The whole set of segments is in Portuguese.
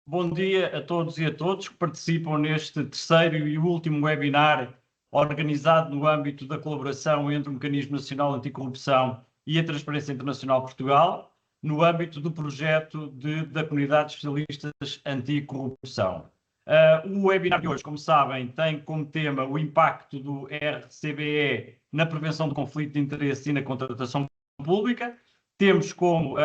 Bom dia a todos e a todos que participam neste terceiro e último webinar organizado no âmbito da colaboração entre o Mecanismo Nacional Anticorrupção e a Transparência Internacional Portugal, no âmbito do projeto da Comunidade de Especialistas Anticorrupção. O webinar de hoje, como sabem, tem como tema o impacto do RCBE na prevenção do conflito de interesse e na contratação pública. Temos como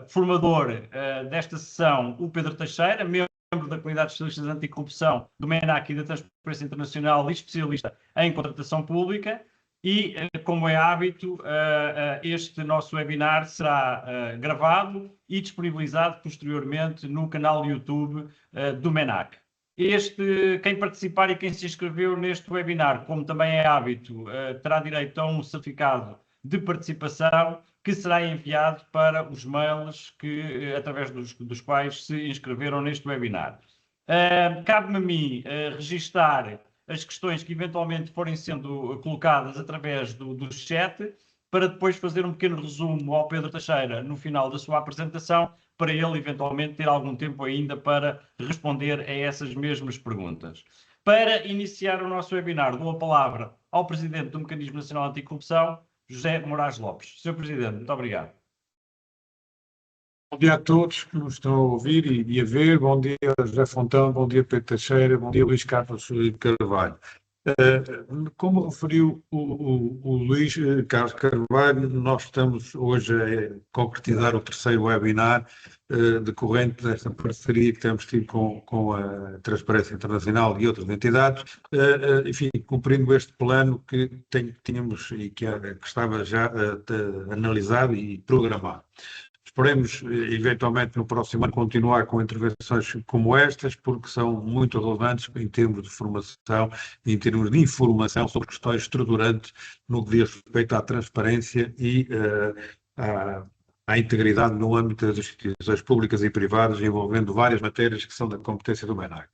formador desta sessão o Pedro Teixeira, membro da Comunidade de Especialistas Anticorrupção do MENAC e da Transparência Internacional e especialista em contratação pública. E, como é hábito, este nosso webinar será gravado e disponibilizado posteriormente no canal YouTube do MENAC. Quem participar e quem se inscreveu neste webinar, como também é hábito, terá direito a um certificado de participação que será enviado para os mails através dos quais se inscreveram neste webinar. Cabe-me a mim registar as questões que eventualmente forem sendo colocadas através do chat, para depois fazer um pequeno resumo ao Pedro Teixeira no final da sua apresentação, para ele eventualmente ter algum tempo ainda para responder a essas mesmas perguntas. Para iniciar o nosso webinar, dou a palavra ao Presidente do Mecanismo Nacional Anticorrupção, José Moraes Lopes. Sr. Presidente, muito obrigado. Bom dia a todos que nos estão a ouvir e a ver. Bom dia, José Fontão. Bom dia, Pedro Teixeira. Bom dia, Luís Carlos Carvalho. Como referiu o Luís Carlos Carvalho, nós estamos hoje a concretizar o terceiro webinar decorrente desta parceria que temos tido com a Transparência Internacional e outras entidades, enfim, cumprindo este plano que tínhamos e que estava já analisado e programado. Esperemos, eventualmente, no próximo ano, continuar com intervenções como estas, porque são muito relevantes em termos de formação e em termos de informação sobre questões estruturantes no que diz respeito à transparência e à integridade no âmbito das instituições públicas e privadas, envolvendo várias matérias que são da competência do MENAC.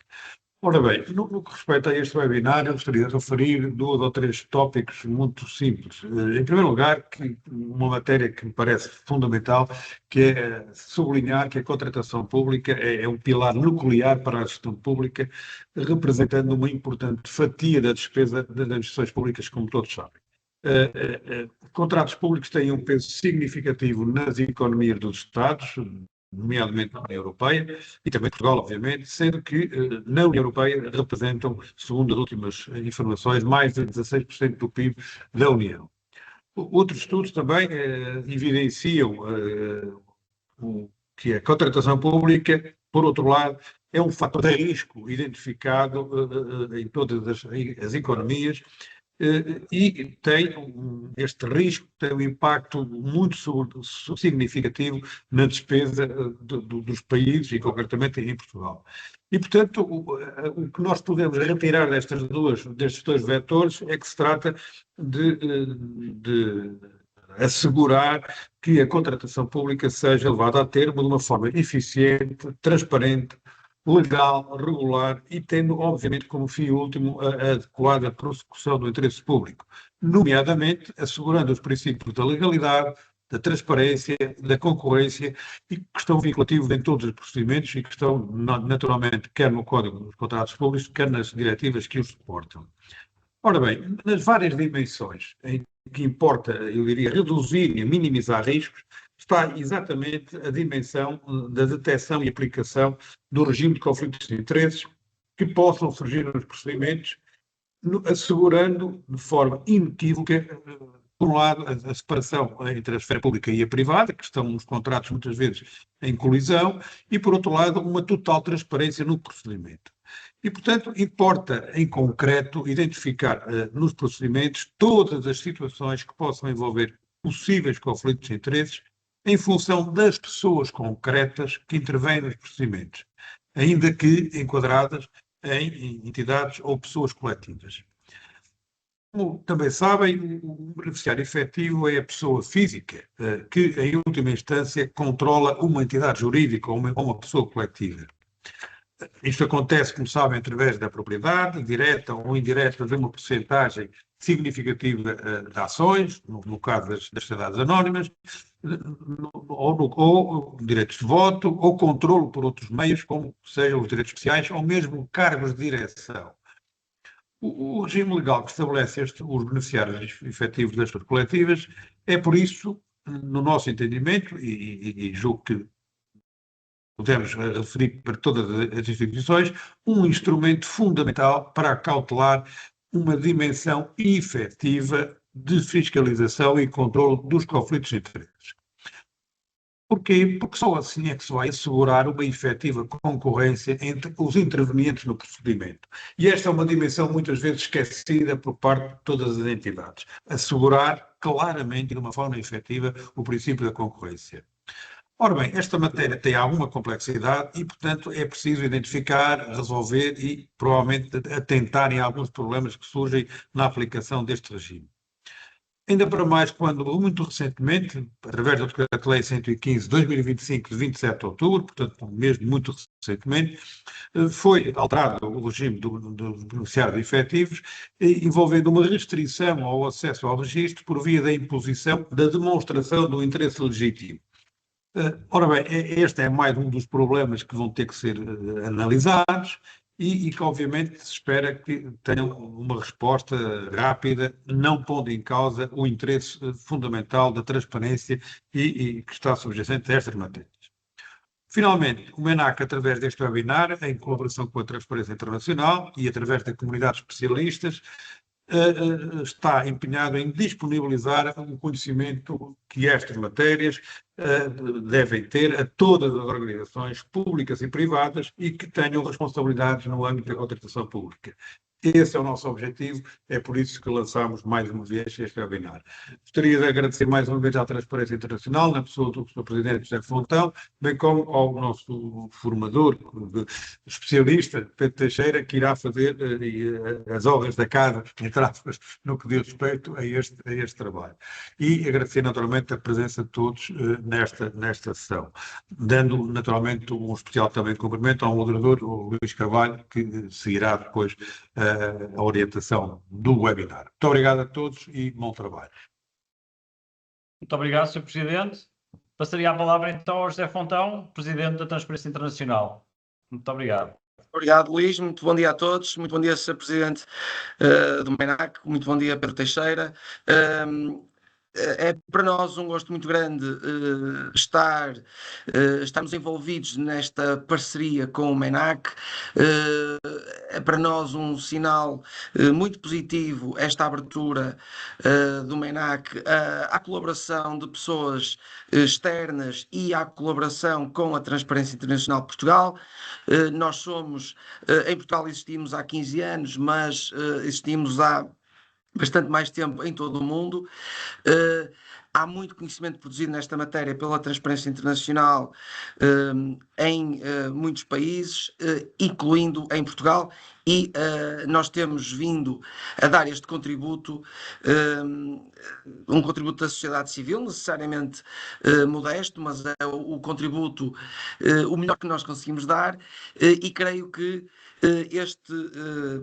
Ora bem, no que respeita a este webinar, eu gostaria de referir 2 ou 3 tópicos muito simples. Em primeiro lugar, uma matéria que me parece fundamental, que é sublinhar que a contratação pública é um pilar nuclear para a gestão pública, representando uma importante fatia da despesa das instituições públicas, como todos sabem. Contratos públicos têm um peso significativo nas economias dos Estados, nomeadamente na União Europeia, e também Portugal, obviamente, sendo que na União Europeia representam, segundo as últimas informações, mais de 16% do PIB da União. Outros estudos também evidenciam que a contratação pública, por outro lado, é um fator de risco identificado em todas as economias, e este risco tem um impacto muito significativo na despesa dos países e concretamente em Portugal. E, portanto, o que nós podemos retirar destes 2 vetores é que se trata de assegurar que a contratação pública seja levada a termo de uma forma eficiente, transparente, legal, regular e tendo, obviamente, como fim último a adequada prossecução do interesse público, nomeadamente assegurando os princípios da legalidade, da transparência, da concorrência e que estão vinculativos em todos os procedimentos e que estão, naturalmente, quer no Código dos Contratos Públicos, quer nas diretivas que os suportam. Ora bem, nas várias dimensões em que importa, eu diria, reduzir e minimizar riscos, está exatamente a dimensão da detecção e aplicação do regime de conflitos de interesses que possam surgir nos procedimentos, assegurando de forma inequívoca, por um lado, a separação entre a esfera pública e a privada, que estão nos contratos muitas vezes em colisão, e, por outro lado, uma total transparência no procedimento. E, portanto, importa, em concreto, identificar nos procedimentos todas as situações que possam envolver possíveis conflitos de interesses em função das pessoas concretas que intervêm nos procedimentos, ainda que enquadradas em entidades ou pessoas coletivas. Como também sabem, o beneficiário efetivo é a pessoa física que, em última instância, controla uma entidade jurídica ou uma pessoa coletiva. Isto acontece, como sabem, através da propriedade, direta ou indireta, de uma percentagem significativa de ações, no caso das sociedades anónimas, ou direitos de voto, ou controlo por outros meios, como sejam os direitos especiais, ou mesmo cargos de direção. O regime legal que estabelece os beneficiários efetivos das coletivas é, por isso, no nosso entendimento, e julgo que podemos referir para todas as instituições, um instrumento fundamental para acautelar uma dimensão efetiva de fiscalização e controle dos conflitos de interesses. Porquê? Porque só assim é que se vai assegurar uma efetiva concorrência entre os intervenientes no procedimento. E esta é uma dimensão muitas vezes esquecida por parte de todas as entidades. Assegurar claramente, de uma forma efetiva, o princípio da concorrência. Ora bem, esta matéria tem alguma complexidade e, portanto, é preciso identificar, resolver e, provavelmente, atentar em alguns problemas que surgem na aplicação deste regime. Ainda para mais quando, muito recentemente, através do Decreto-Lei 115 de 2025, de 27 de outubro, portanto, mesmo muito recentemente, foi alterado o regime dos beneficiários efetivos, envolvendo uma restrição ao acesso ao registro por via da imposição da demonstração do interesse legítimo. Ora bem, este é mais um dos problemas que vão ter que ser analisados e que, obviamente, se espera que tenham uma resposta rápida, não pondo em causa o interesse fundamental da transparência e que está subjacente a estas matérias. Finalmente, o MENAC, através deste webinar, em colaboração com a Transparência Internacional e através da comunidade de especialistas, está empenhado em disponibilizar o conhecimento que estas matérias devem ter a todas as organizações públicas e privadas e que tenham responsabilidades no âmbito da contratação pública. Esse é o nosso objetivo, é por isso que lançamos mais uma vez este webinar. Gostaria de agradecer mais uma vez à Transparência Internacional, na pessoa do Sr. Presidente José Fontão, bem como ao nosso formador, especialista, Pedro Teixeira, que irá fazer as honras da casa, entre aspas, no que diz respeito a este trabalho. E agradecer naturalmente a presença de todos nesta sessão, dando naturalmente um especial também cumprimento ao moderador, o Luís Carvalho, que seguirá depois a orientação do webinar. Muito obrigado a todos e bom trabalho. Muito obrigado, Sr. Presidente. Passaria a palavra então ao José Fontão, Presidente da Transparência Internacional. Muito obrigado. Obrigado, Luís. Muito bom dia a todos. Muito bom dia, Sr. Presidente do MENAC. Muito bom dia, Pedro Teixeira. É para nós um gosto muito grande estarmos envolvidos nesta parceria com o MENAC. É para nós um sinal muito positivo esta abertura do MENAC à colaboração de pessoas externas e à colaboração com a Transparência Internacional de Portugal. Nós somos, em Portugal existimos há 15 anos, mas existimos há bastante mais tempo em todo o mundo. Há muito conhecimento produzido nesta matéria pela Transparência Internacional em muitos países, incluindo em Portugal, e nós temos vindo a dar este contributo, um contributo da sociedade civil, necessariamente modesto, mas é o contributo o melhor que nós conseguimos dar, e creio que este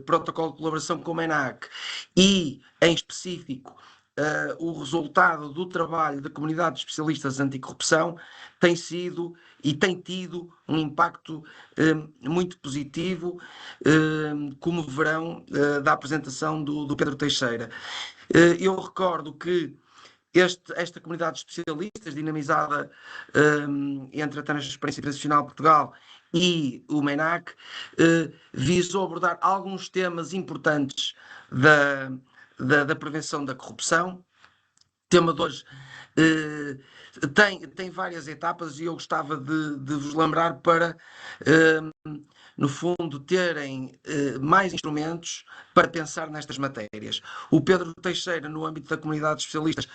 protocolo de colaboração com o MENAC e, em específico, o resultado do trabalho da comunidade de especialistas anticorrupção tem sido e tem tido um impacto muito positivo, como verão da apresentação do Pedro Teixeira. Eu recordo que esta comunidade de especialistas, dinamizada entre a Transparência Internacional de Portugal e o MENAC, visou abordar alguns temas importantes da prevenção da corrupção. O tema de hoje tem várias etapas e eu gostava de vos lembrar para, no fundo, terem mais instrumentos para pensar nestas matérias. O Pedro Teixeira, no âmbito da comunidade de especialistas,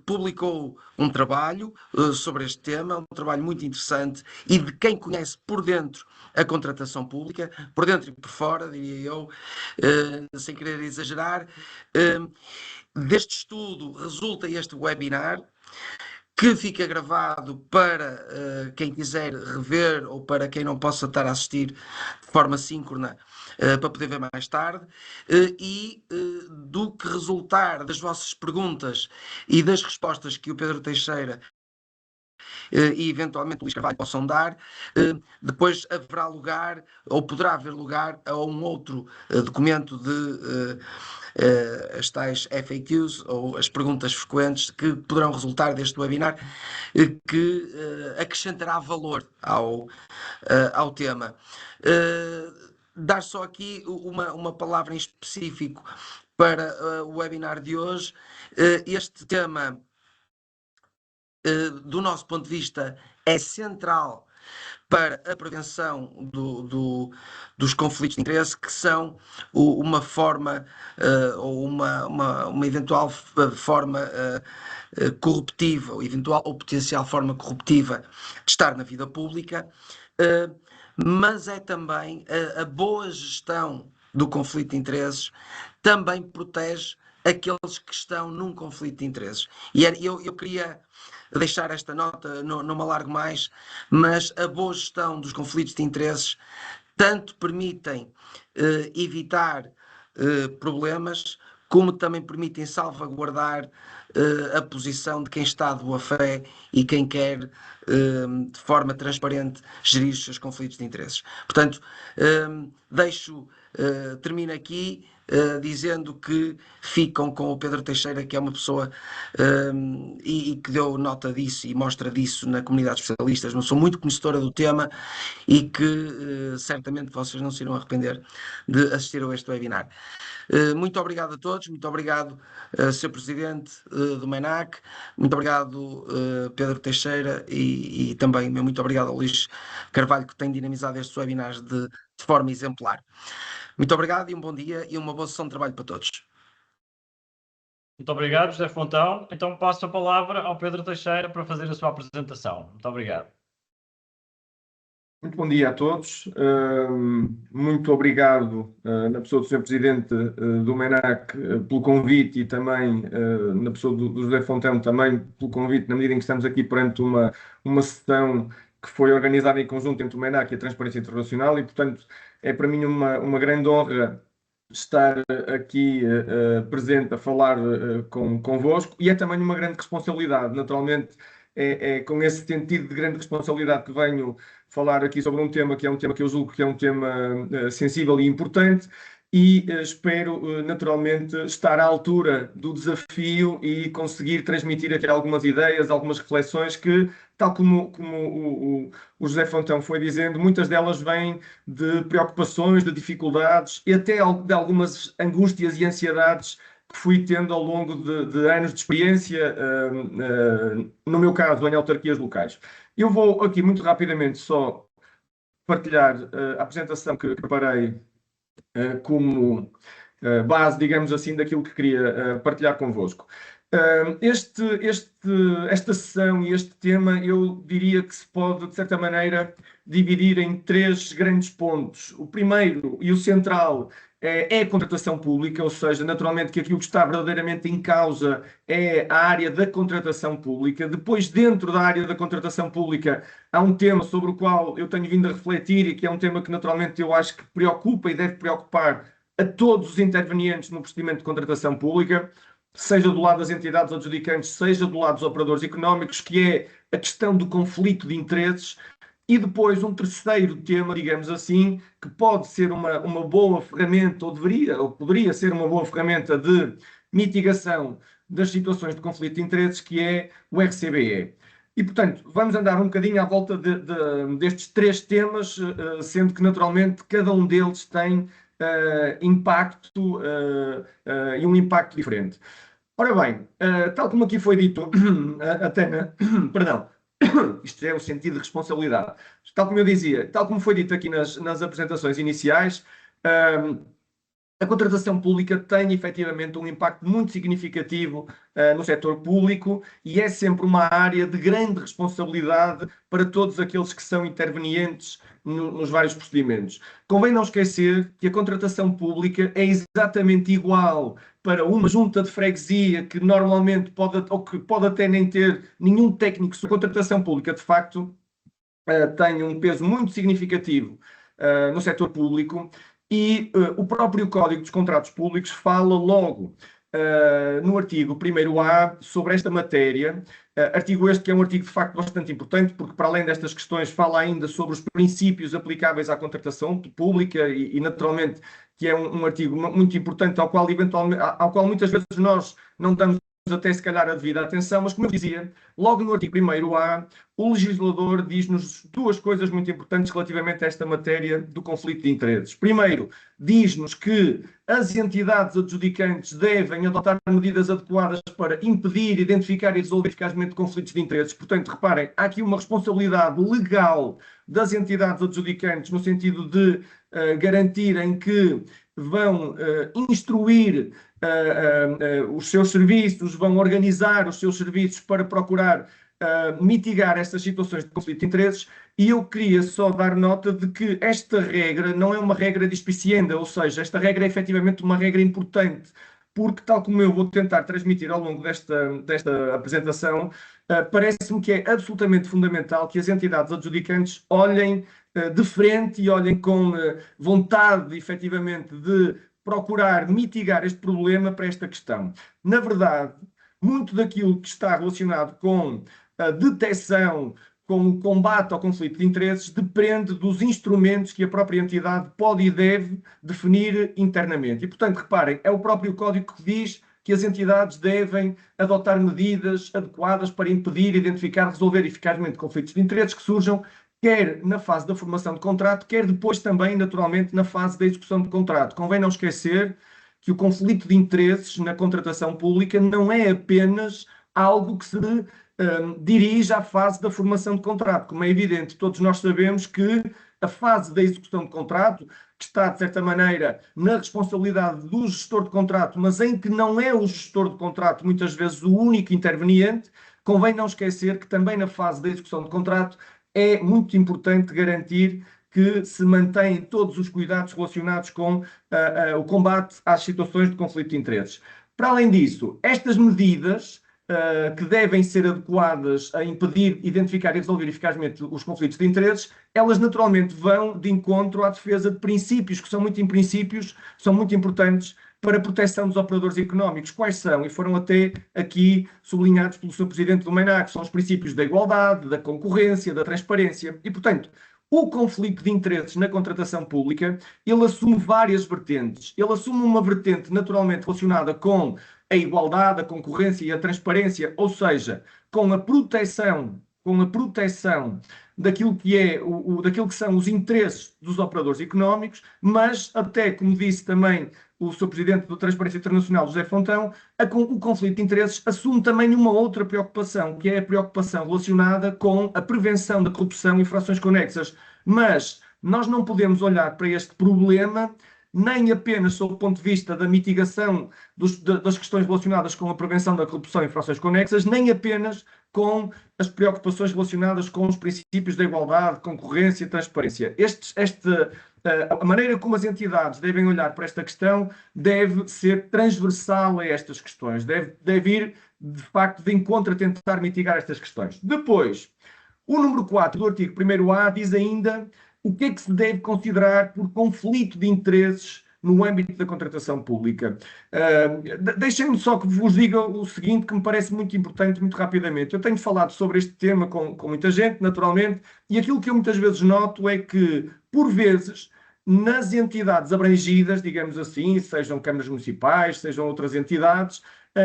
publicou um trabalho sobre este tema, um trabalho muito interessante e de quem conhece por dentro a contratação pública, por dentro e por fora, diria eu, sem querer exagerar. Deste estudo resulta este webinar. que fica gravado para quem quiser rever ou para quem não possa estar a assistir de forma síncrona, para poder ver mais tarde, e do que resultar das vossas perguntas e das respostas que o Pedro Teixeira e eventualmente o Luís Carvalho possam dar, depois haverá lugar, ou poderá haver lugar, a um outro documento de as tais FAQs, ou as perguntas frequentes, que poderão resultar deste webinar, que acrescentará valor ao tema. Dar só aqui uma palavra em específico para o webinar de hoje. Este tema, do nosso ponto de vista, é central para a prevenção dos conflitos de interesse, que são uma forma ou uma eventual forma corruptiva, ou eventual ou potencial forma corruptiva de estar na vida pública, mas é também a boa gestão do conflito de interesses também protege aqueles que estão num conflito de interesses. E eu queria deixar esta nota, não me alargo mais, mas a boa gestão dos conflitos de interesses tanto permitem evitar problemas, como também permitem salvaguardar a posição de quem está de boa fé e quem quer, de forma transparente, gerir os seus conflitos de interesses. Portanto, termino aqui dizendo que ficam com o Pedro Teixeira, que é uma pessoa e que deu nota disso e mostra disso na comunidade de especialistas, uma pessoa muito conhecedora do tema e que certamente vocês não se irão arrepender de assistir a este webinar. Muito obrigado a todos, muito obrigado, Sr. Presidente do MENAC, muito obrigado, Pedro Teixeira, e também muito obrigado ao Luís Carvalho, que tem dinamizado estes webinars de forma exemplar. Muito obrigado e um bom dia e uma boa sessão de trabalho para todos. Muito obrigado, José Fontão. Então passo a palavra ao Pedro Teixeira para fazer a sua apresentação. Muito obrigado. Muito bom dia a todos. Muito obrigado, na pessoa do Sr. Presidente do MENAC, pelo convite, e também na pessoa do José Fontão também pelo convite, na medida em que estamos aqui perante uma sessão que foi organizada em conjunto entre o MENAC e a Transparência Internacional, e, portanto, é para mim uma grande honra estar aqui presente a falar convosco, e é também uma grande responsabilidade. Naturalmente, é com esse sentido de grande responsabilidade que venho falar aqui sobre um tema que é um tema que eu julgo que é um tema sensível e importante, e espero naturalmente estar à altura do desafio e conseguir transmitir aqui algumas ideias, algumas reflexões que, tal como o José Fontão foi dizendo, muitas delas vêm de preocupações, de dificuldades e até de algumas angústias e ansiedades que fui tendo ao longo de anos de experiência, no meu caso, em autarquias locais. Eu vou aqui muito rapidamente só partilhar a apresentação que preparei como base, digamos assim, daquilo que queria partilhar convosco. Esta sessão e este tema, eu diria que se pode, de certa maneira, dividir em três grandes pontos. O primeiro e o central é a contratação pública, ou seja, naturalmente que aquilo que está verdadeiramente em causa é a área da contratação pública. Depois, dentro da área da contratação pública, há um tema sobre o qual eu tenho vindo a refletir e que é um tema que naturalmente eu acho que preocupa e deve preocupar a todos os intervenientes no procedimento de contratação pública, seja do lado das entidades adjudicantes, seja do lado dos operadores económicos, que é a questão do conflito de interesses. E depois um terceiro tema, digamos assim, que pode ser uma boa ferramenta, ou poderia ser uma boa ferramenta de mitigação das situações de conflito de interesses, que é o RCBE. E, portanto, vamos andar um bocadinho à volta destes três temas, sendo que, naturalmente, cada um deles tem impacto e um impacto diferente. Ora bem, tal como aqui foi dito, perdão, isto é o sentido de responsabilidade. Tal como eu dizia, tal como foi dito aqui nas apresentações iniciais, a contratação pública tem efetivamente um impacto muito significativo no setor público e é sempre uma área de grande responsabilidade para todos aqueles que são intervenientes nos vários procedimentos. Convém não esquecer que a contratação pública é exatamente igual para uma junta de freguesia que normalmente pode até nem ter nenhum técnico. A contratação pública, de facto, tem um peso muito significativo no setor público. E o próprio Código dos Contratos Públicos fala logo no artigo 1º-A sobre esta matéria, artigo este que é um artigo de facto bastante importante, porque para além destas questões fala ainda sobre os princípios aplicáveis à contratação pública e naturalmente que é um artigo muito importante ao qual muitas vezes nós não damos até se calhar a devida atenção, mas como eu dizia, logo no artigo 1º-A, o legislador diz-nos duas coisas muito importantes relativamente a esta matéria do conflito de interesses. Primeiro, diz-nos que as entidades adjudicantes devem adotar medidas adequadas para impedir, identificar e resolver eficazmente conflitos de interesses. Portanto, reparem, há aqui uma responsabilidade legal das entidades adjudicantes no sentido de garantirem que vão instruir os seus serviços, vão organizar os seus serviços para procurar mitigar estas situações de conflito de interesses, e eu queria só dar nota de que esta regra não é uma regra dispicienda, ou seja, esta regra é efetivamente uma regra importante, porque tal como eu vou tentar transmitir ao longo desta apresentação, parece-me que é absolutamente fundamental que as entidades adjudicantes olhem de frente e olhem com vontade, efetivamente, de procurar mitigar este problema para esta questão. Na verdade, muito daquilo que está relacionado com a detecção, com o combate ao conflito de interesses, depende dos instrumentos que a própria entidade pode e deve definir internamente. E, portanto, reparem, é o próprio Código que diz que as entidades devem adotar medidas adequadas para impedir, identificar, resolver eficazmente conflitos de interesses que surjam quer na fase da formação de contrato, quer depois também, naturalmente, na fase da execução de contrato. Convém não esquecer que o conflito de interesses na contratação pública não é apenas algo que se dirige à fase da formação de contrato. Como é evidente, todos nós sabemos que a fase da execução de contrato, que está, de certa maneira, na responsabilidade do gestor de contrato, mas em que não é o gestor de contrato, muitas vezes, o único interveniente, convém não esquecer que também na fase da execução de contrato é muito importante garantir que se mantêm todos os cuidados relacionados com o combate às situações de conflito de interesses. Para além disso, estas medidas que devem ser adequadas a impedir, identificar e resolver eficazmente os conflitos de interesses, elas naturalmente vão de encontro à defesa de princípios que são muito importantes para a proteção dos operadores económicos. Quais são? E foram até aqui sublinhados pelo Sr. Presidente do MENAC, são os princípios da igualdade, da concorrência, da transparência. E, portanto, o conflito de interesses na contratação pública, ele assume várias vertentes. Ele assume uma vertente naturalmente relacionada com a igualdade, a concorrência e a transparência, ou seja, com a proteção daquilo que são os interesses dos operadores económicos, mas até, como disse também o Sr. Presidente do Transparência Internacional, José Fontão, o conflito de interesses assume também uma outra preocupação, que é a preocupação relacionada com a prevenção da corrupção e infrações conexas. Mas nós não podemos olhar para este problema nem apenas sob o ponto de vista da mitigação das questões relacionadas com a prevenção da corrupção e infrações conexas, nem apenas com as preocupações relacionadas com os princípios da igualdade, concorrência e transparência. A maneira como as entidades devem olhar para esta questão deve ser transversal a estas questões, deve ir, de facto, de encontro a tentar mitigar estas questões. Depois, o número 4 do artigo 1º-A diz ainda o que é que se deve considerar por conflito de interesses no âmbito da contratação pública. Deixem-me só que vos diga o seguinte, que me parece muito importante, muito rapidamente. Eu tenho falado sobre este tema com muita gente, naturalmente, e aquilo que eu muitas vezes noto é que, por vezes, nas entidades abrangidas, digamos assim, sejam câmaras municipais, sejam outras entidades,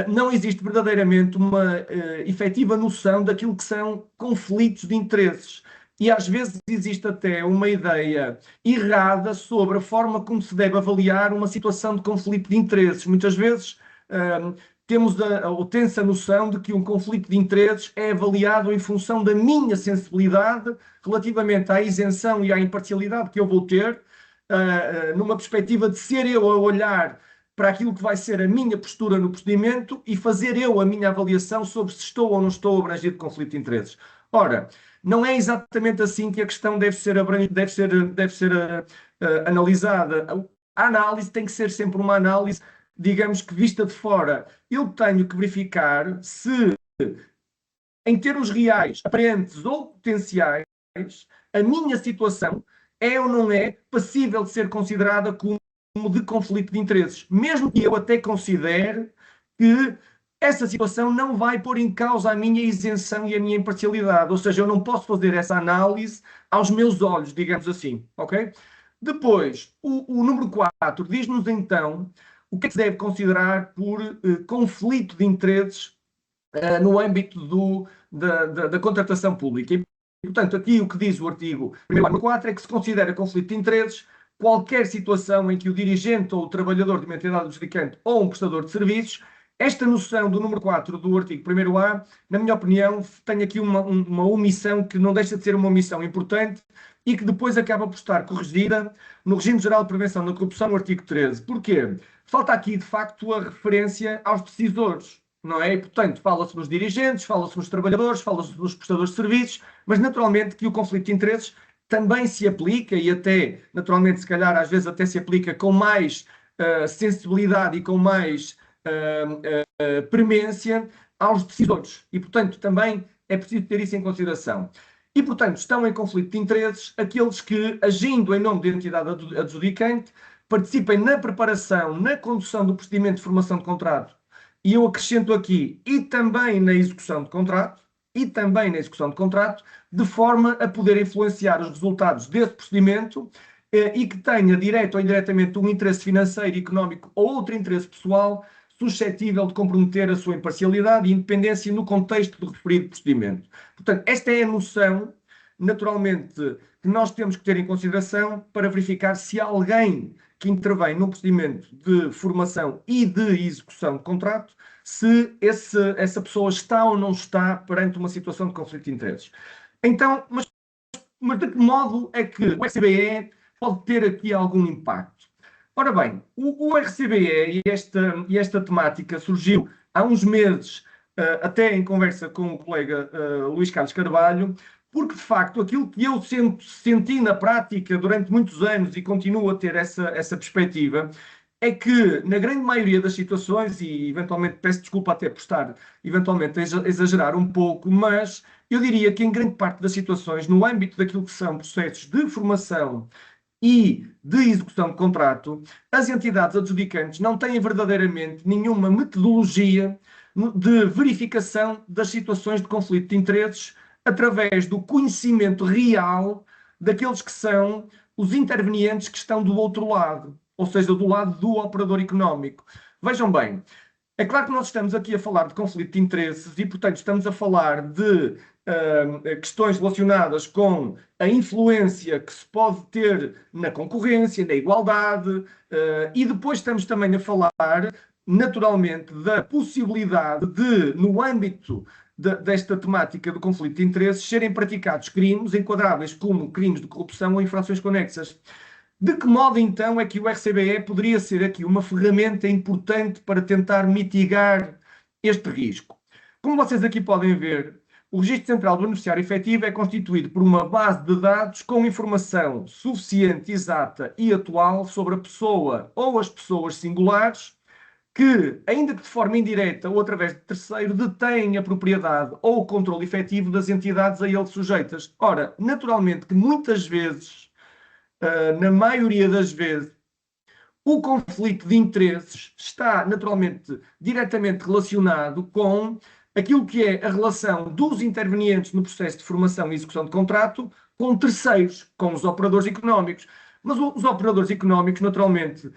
não existe verdadeiramente uma efetiva noção daquilo que são conflitos de interesses. E às vezes existe até uma ideia errada sobre a forma como se deve avaliar uma situação de conflito de interesses. Muitas vezes tem-se a noção de que um conflito de interesses é avaliado em função da minha sensibilidade relativamente à isenção e à imparcialidade que eu vou ter numa perspectiva de ser eu a olhar para aquilo que vai ser a minha postura no procedimento e fazer eu a minha avaliação sobre se estou ou não estou abrangido de conflito de interesses. Ora, não é exatamente assim que a questão deve ser analisada. A análise tem que ser sempre uma análise, digamos que vista de fora. Eu tenho que verificar se, em termos reais, aparentes ou potenciais, a minha situação é ou não é passível de ser considerada como de conflito de interesses, mesmo que eu até considere que essa situação não vai pôr em causa a minha isenção e a minha imparcialidade, ou seja, eu não posso fazer essa análise aos meus olhos, digamos assim, ok? Depois, o número 4 diz-nos então o que é que se deve considerar por conflito de interesses no âmbito da contratação pública. E, portanto, aqui o que diz o artigo 4 é que se considera conflito de interesses qualquer situação em que o dirigente ou o trabalhador de uma entidade adjudicante ou um prestador de serviços. Esta noção do número 4 do artigo 1º-A, na minha opinião, tem aqui uma omissão que não deixa de ser uma omissão importante e que depois acaba por estar corrigida no Regime Geral de Prevenção da Corrupção, no artigo 13. Porquê? Falta aqui, de facto, a referência aos decisores, não é? E, portanto, fala-se nos dirigentes, fala-se nos trabalhadores, fala-se nos prestadores de serviços, mas, naturalmente, que o conflito de interesses também se aplica e até, naturalmente, se calhar, às vezes até se aplica com mais sensibilidade e com mais premência aos decisores. E, portanto, também é preciso ter isso em consideração. E, portanto, estão em conflito de interesses aqueles que, agindo em nome da entidade adjudicante, participem na preparação, na condução do procedimento de formação de contrato, e eu acrescento aqui, e também na execução de contrato, de forma a poder influenciar os resultados desse procedimento e que tenha, direto ou indiretamente, um interesse financeiro, económico ou outro interesse pessoal suscetível de comprometer a sua imparcialidade e independência no contexto do referido procedimento. Portanto, esta é a noção, naturalmente, que nós temos que ter em consideração para verificar se alguém que intervém num procedimento de formação e de execução de contrato, se essa pessoa está ou não está perante uma situação de conflito de interesses. Então, mas de que modo é que o RCBE pode ter aqui algum impacto? Ora bem, o RCBE e esta temática surgiu há uns meses, até em conversa com o colega Luís Carlos Carvalho, porque, de facto, aquilo que eu senti na prática durante muitos anos e continuo a ter essa perspectiva, é que, na grande maioria das situações, e eventualmente peço desculpa até por estar eventualmente a exagerar um pouco, mas eu diria que em grande parte das situações, no âmbito daquilo que são processos de formação e de execução de contrato, as entidades adjudicantes não têm verdadeiramente nenhuma metodologia de verificação das situações de conflito de interesses através do conhecimento real daqueles que são os intervenientes que estão do outro lado, ou seja, do lado do operador económico. Vejam bem, é claro que nós estamos aqui a falar de conflito de interesses e, portanto, estamos a falar de questões relacionadas com a influência que se pode ter na concorrência, na igualdade, e depois estamos também a falar, naturalmente, da possibilidade de, no âmbito desta temática do conflito de interesses, serem praticados crimes enquadráveis como crimes de corrupção ou infrações conexas. De que modo, então, é que o RCBE poderia ser aqui uma ferramenta importante para tentar mitigar este risco? Como vocês aqui podem ver, o Registro Central do Beneficiário Efetivo é constituído por uma base de dados com informação suficiente, exata e atual sobre a pessoa ou as pessoas singulares que, ainda que de forma indireta ou através de terceiro, detêm a propriedade ou o controle efetivo das entidades a ele sujeitas. Ora, naturalmente que muitas vezes, na maioria das vezes, o conflito de interesses está naturalmente diretamente relacionado com aquilo que é a relação dos intervenientes no processo de formação e execução de contrato com terceiros, com os operadores económicos. Mas os operadores económicos, naturalmente,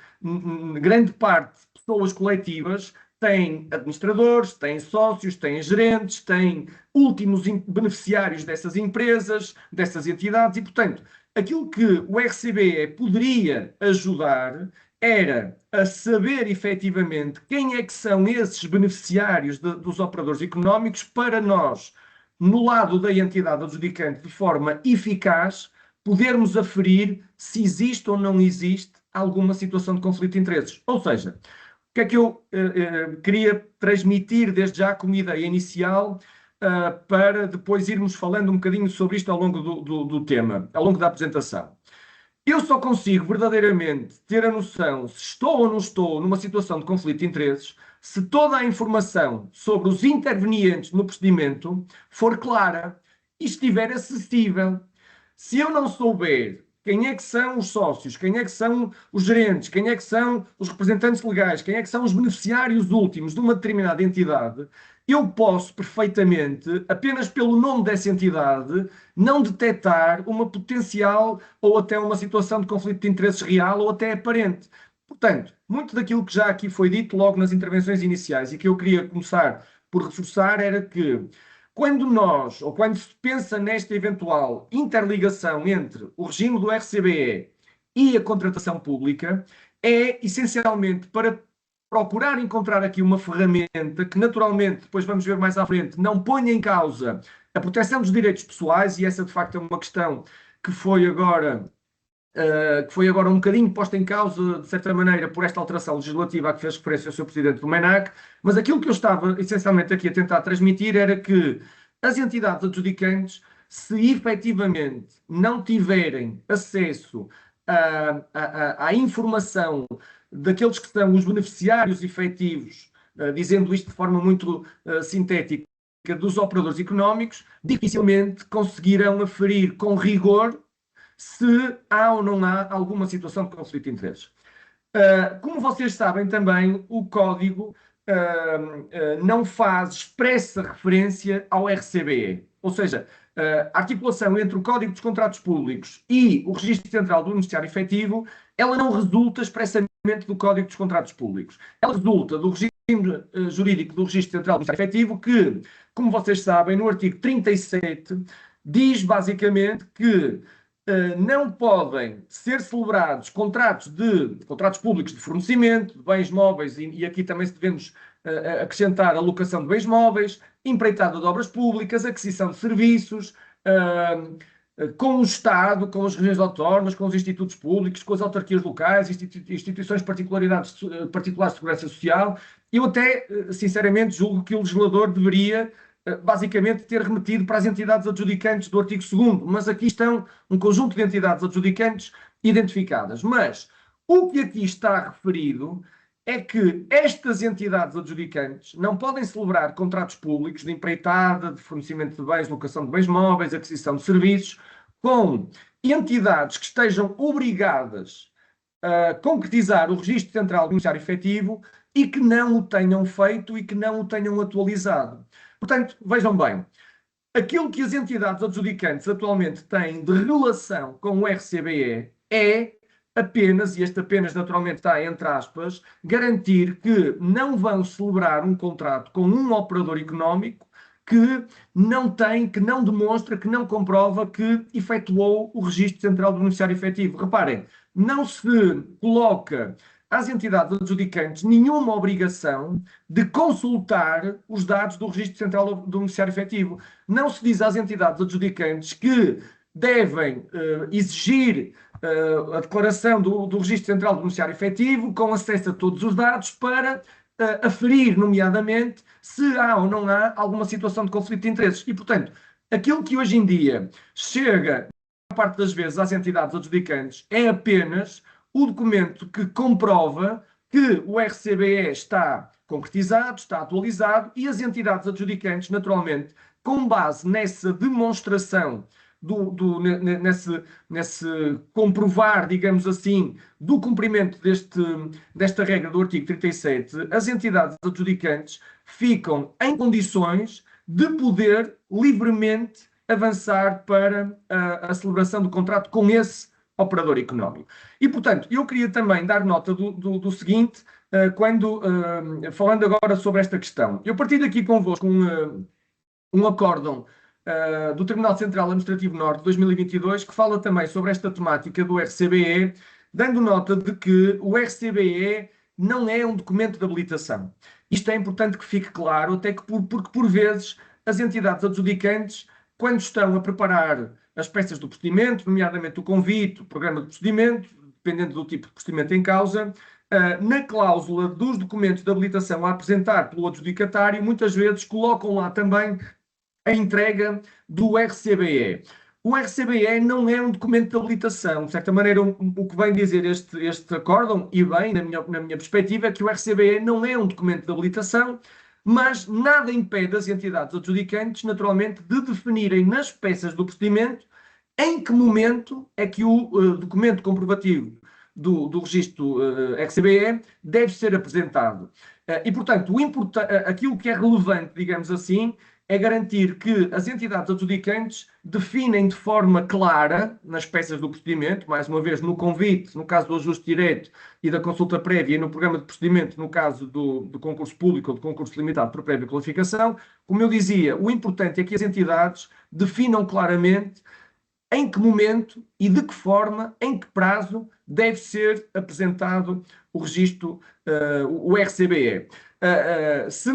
grande parte, pessoas coletivas, têm administradores, têm sócios, têm gerentes, têm últimos beneficiários dessas empresas, dessas entidades, e, portanto, aquilo que o RCBE poderia ajudar era a saber efetivamente quem é que são esses beneficiários dos operadores económicos para nós, no lado da entidade adjudicante, de forma eficaz, podermos aferir se existe ou não existe alguma situação de conflito de interesses. Ou seja, o que é que eu queria transmitir desde já como ideia inicial, para depois irmos falando um bocadinho sobre isto ao longo do tema, ao longo da apresentação. Eu só consigo verdadeiramente ter a noção se estou ou não estou numa situação de conflito de interesses se toda a informação sobre os intervenientes no procedimento for clara e estiver acessível. Se eu não souber quem é que são os sócios, quem é que são os gerentes, quem é que são os representantes legais, quem é que são os beneficiários últimos de uma determinada entidade, eu posso perfeitamente, apenas pelo nome dessa entidade, não detectar uma potencial ou até uma situação de conflito de interesses real ou até aparente. Portanto, muito daquilo que já aqui foi dito logo nas intervenções iniciais e que eu queria começar por reforçar era que quando nós, ou quando se pensa nesta eventual interligação entre o regime do RCBE e a contratação pública, é essencialmente para procurar encontrar aqui uma ferramenta que naturalmente, depois vamos ver mais à frente, não ponha em causa a proteção dos direitos pessoais, e essa de facto é uma questão que foi agora um bocadinho posta em causa, de certa maneira, por esta alteração legislativa a que fez referência o Sr. Presidente do MENAC, mas aquilo que eu estava essencialmente aqui a tentar transmitir era que as entidades adjudicantes, se efetivamente não tiverem acesso à informação daqueles que são os beneficiários efetivos, dizendo isto de forma muito sintética, dos operadores económicos, dificilmente conseguirão aferir com rigor se há ou não há alguma situação de conflito de interesses. Como vocês sabem também, o Código não faz expressa referência ao RCBE, ou seja, a articulação entre o Código dos Contratos Públicos e o Registro Central do Beneficiário Efetivo, ela não resulta expressamente do Código dos Contratos Públicos. Ela resulta do regime jurídico do Registro Central do Beneficiário Efetivo que, como vocês sabem, no artigo 37, diz basicamente que não podem ser celebrados contratos públicos de fornecimento de bens móveis e aqui também devemos acrescentar a locação de bens móveis, empreitada de obras públicas, aquisição de serviços, com o Estado, com as regiões autónomas, com os institutos públicos, com as autarquias locais, instituições particulares de segurança social. Eu até, sinceramente, julgo que o legislador deveria basicamente ter remetido para as entidades adjudicantes do artigo 2º, mas aqui estão um conjunto de entidades adjudicantes identificadas. Mas o que aqui está referido é que estas entidades adjudicantes não podem celebrar contratos públicos de empreitada, de fornecimento de bens, locação de bens móveis, aquisição de serviços, com entidades que estejam obrigadas a concretizar o Registro Central do Beneficiário Efetivo e que não o tenham feito e que não o tenham atualizado. Portanto, vejam bem, aquilo que as entidades adjudicantes atualmente têm de relação com o RCBE é apenas, e este apenas naturalmente está entre aspas, garantir que não vão celebrar um contrato com um operador económico que não tem, que não demonstra, que não comprova que efetuou o Registro Central do Beneficiário Efetivo. Reparem, não se coloca às entidades adjudicantes nenhuma obrigação de consultar os dados do Registro Central do Beneficiário Efetivo. Não se diz às entidades adjudicantes que devem exigir a declaração do Registro Central do Beneficiário Efetivo com acesso a todos os dados para aferir, nomeadamente, se há ou não há alguma situação de conflito de interesses. E, portanto, aquilo que hoje em dia chega, a parte das vezes, às entidades adjudicantes é apenas o documento que comprova que o RCBE está concretizado, está atualizado e as entidades adjudicantes, naturalmente, com base nessa demonstração, nesse comprovar, digamos assim, do cumprimento desta regra do artigo 37, as entidades adjudicantes ficam em condições de poder livremente avançar para a celebração do contrato com esse operador económico. E, portanto, eu queria também dar nota do seguinte, falando agora sobre esta questão. Eu partilho aqui convosco um acórdão do Tribunal Central Administrativo Norte de 2022 que fala também sobre esta temática do RCBE, dando nota de que o RCBE não é um documento de habilitação. Isto é importante que fique claro, até que porque por vezes as entidades adjudicantes, quando estão a preparar as peças do procedimento, nomeadamente o convite, o programa de procedimento, dependendo do tipo de procedimento em causa. Na cláusula dos documentos de habilitação a apresentar pelo adjudicatário, muitas vezes colocam lá também a entrega do RCBE. O RCBE não é um documento de habilitação. De certa maneira, o que vem dizer este acórdão, e bem, na minha perspectiva, é que o RCBE não é um documento de habilitação, mas nada impede as entidades adjudicantes, naturalmente, de definirem nas peças do procedimento em que momento é que o documento comprovativo do registro RCBE deve ser apresentado. E, portanto, aquilo que é relevante, digamos assim, é garantir que as entidades adjudicantes definem de forma clara, nas peças do procedimento, mais uma vez no convite, no caso do ajuste direto e da consulta prévia, e no programa de procedimento, no caso do concurso público ou do concurso limitado por prévia qualificação. Como eu dizia, o importante é que as entidades definam claramente em que momento e de que forma, em que prazo deve ser apresentado o registro, o RCBE. Se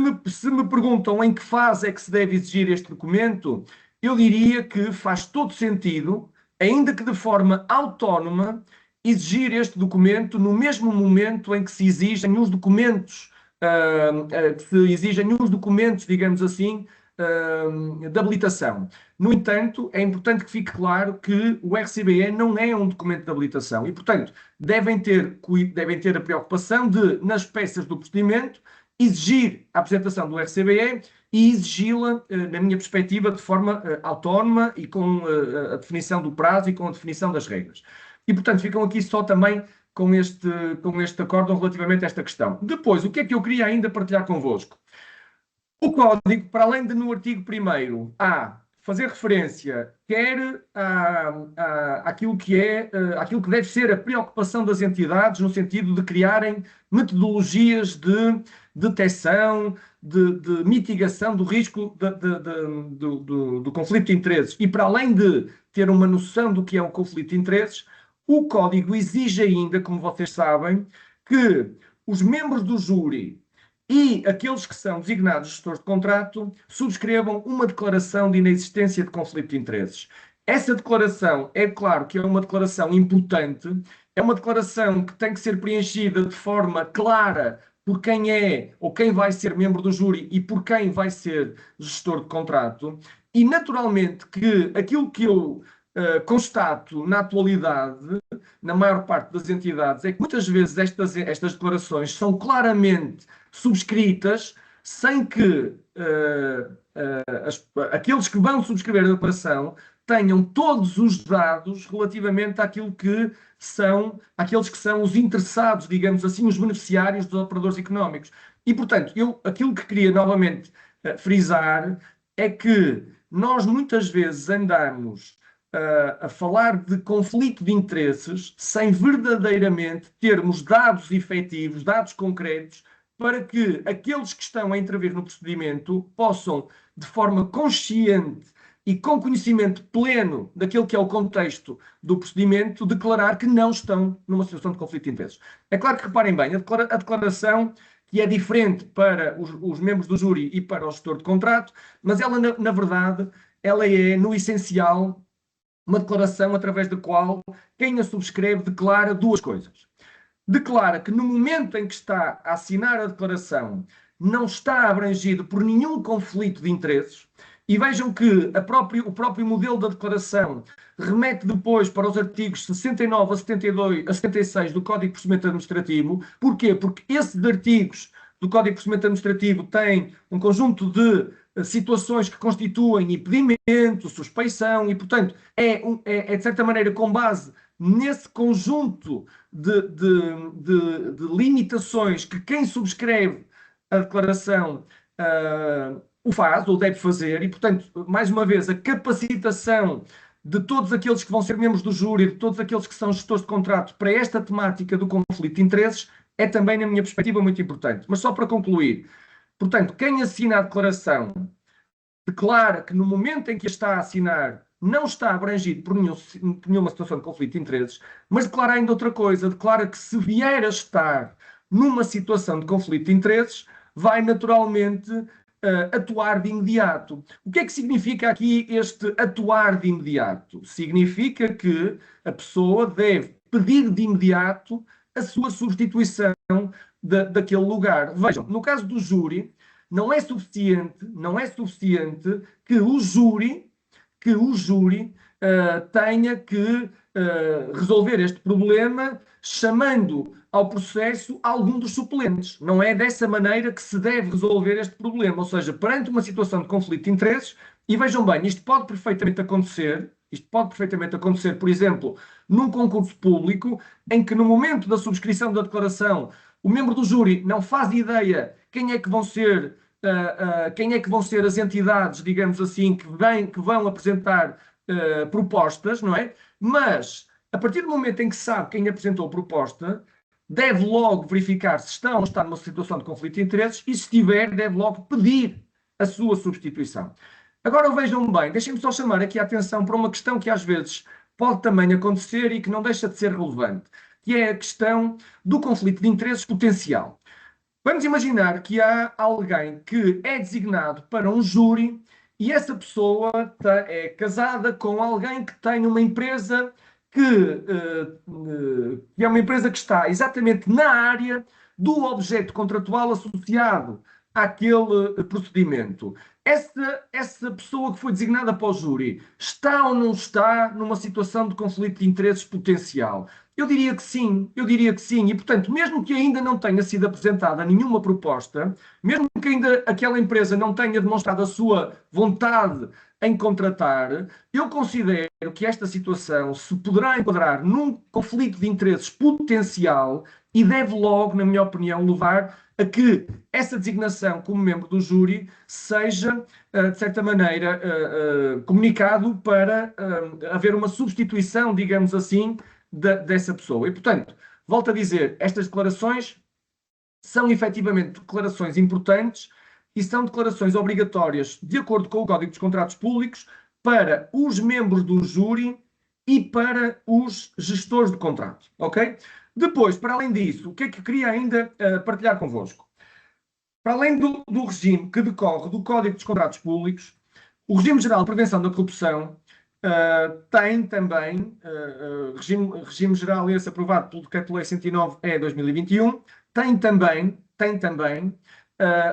me perguntam em que fase é que se deve exigir este documento, eu diria que faz todo sentido, ainda que de forma autónoma, exigir este documento no mesmo momento em que se exigem os documentos, digamos assim, de habilitação. No entanto, é importante que fique claro que o RCBE não é um documento de habilitação e, portanto, devem ter a preocupação de, nas peças do procedimento, exigir a apresentação do RCBE e exigi-la, na minha perspectiva, de forma autónoma e com a definição do prazo e com a definição das regras. E, portanto, ficam aqui só também com este acórdão relativamente a esta questão. Depois, o que é que eu queria ainda partilhar convosco? O código, para além de no artigo 1º, fazer referência quer àquilo que deve ser a preocupação das entidades, no sentido de criarem metodologias de detecção, de mitigação do risco do conflito de interesses. E para além de ter uma noção do que é um conflito de interesses, o código exige ainda, como vocês sabem, que os membros do júri e aqueles que são designados gestores de contrato subscrevam uma declaração de inexistência de conflito de interesses. Essa declaração, é claro que é uma declaração importante, é uma declaração que tem que ser preenchida de forma clara por quem é ou quem vai ser membro do júri e por quem vai ser gestor de contrato. E, naturalmente, que aquilo que eu constato na atualidade, na maior parte das entidades, é que muitas vezes estas declarações são claramente subscritas sem que aqueles que vão subscrever a declaração tenham todos os dados relativamente àqueles que são os interessados, digamos assim, os beneficiários dos operadores económicos. E, portanto, aquilo que queria novamente frisar é que nós muitas vezes andamos a falar de conflito de interesses sem verdadeiramente termos dados efetivos, dados concretos, para que aqueles que estão a intervir no procedimento possam, de forma consciente e com conhecimento pleno daquilo que é o contexto do procedimento, declarar que não estão numa situação de conflito de interesses. É claro que, reparem bem, a declaração que é diferente para os membros do júri e para o gestor de contrato, mas ela, na verdade, ela é, no essencial, uma declaração através da qual quem a subscreve declara duas coisas. Declara que no momento em que está a assinar a declaração não está abrangido por nenhum conflito de interesses, e vejam que o próprio modelo da declaração remete depois para os artigos 69 a 72, a 76 do Código de Procedimento Administrativo. Porquê? Porque esses artigos do Código de Procedimento Administrativo têm um conjunto de situações que constituem impedimento, suspeição, e, portanto, é de certa maneira com base nesse conjunto de limitações que quem subscreve a declaração o faz ou deve fazer, e, portanto, mais uma vez, a capacitação de todos aqueles que vão ser membros do júri, de todos aqueles que são gestores de contrato para esta temática do conflito de interesses, é também, na minha perspectiva, muito importante. Mas só para concluir, portanto, quem assina a declaração declara que no momento em que a está a assinar não está abrangido por nenhuma situação de conflito de interesses, mas declara ainda outra coisa, declara que se vier a estar numa situação de conflito de interesses, vai naturalmente atuar de imediato. O que é que significa aqui este atuar de imediato? Significa que a pessoa deve pedir de imediato a sua substituição daquele lugar. Vejam, no caso do júri, não é suficiente que o júri tenha que resolver este problema chamando ao processo algum dos suplentes. Não é dessa maneira que se deve resolver este problema. Ou seja, perante uma situação de conflito de interesses, e vejam bem, isto pode perfeitamente acontecer, por exemplo, num concurso público, em que no momento da subscrição da declaração, o membro do júri não faz ideia quem é que vão ser as entidades, digamos assim, que vão apresentar propostas, não é? Mas, a partir do momento em que sabe quem apresentou a proposta, deve logo verificar se está ou não está numa situação de conflito de interesses e, se estiver, deve logo pedir a sua substituição. Agora vejam bem, deixem-me só chamar aqui a atenção para uma questão que às vezes pode também acontecer e que não deixa de ser relevante, que é a questão do conflito de interesses potencial. Vamos imaginar que há alguém que é designado para um júri e essa pessoa é casada com alguém que tem uma empresa que é uma empresa que está exatamente na área do objeto contratual associado àquele procedimento. Essa pessoa que foi designada para o júri está ou não está numa situação de conflito de interesses potencial? Eu diria que sim. E, portanto, mesmo que ainda não tenha sido apresentada nenhuma proposta, mesmo que ainda aquela empresa não tenha demonstrado a sua vontade em contratar, eu considero que esta situação se poderá enquadrar num conflito de interesses potencial e deve logo, na minha opinião, levar a que essa designação como membro do júri seja, de certa maneira, comunicado para haver uma substituição, digamos assim, dessa pessoa. E, portanto, volto a dizer, estas declarações são efetivamente declarações importantes e são declarações obrigatórias de acordo com o Código dos Contratos Públicos para os membros do júri e para os gestores de contrato, ok? Depois, para além disso, o que é que eu queria ainda partilhar convosco? Para além do regime que decorre do Código dos Contratos Públicos, o Regime Geral de Prevenção da Corrupção tem também, regime geral esse aprovado pelo Decreto-Lei 109/2021, tem também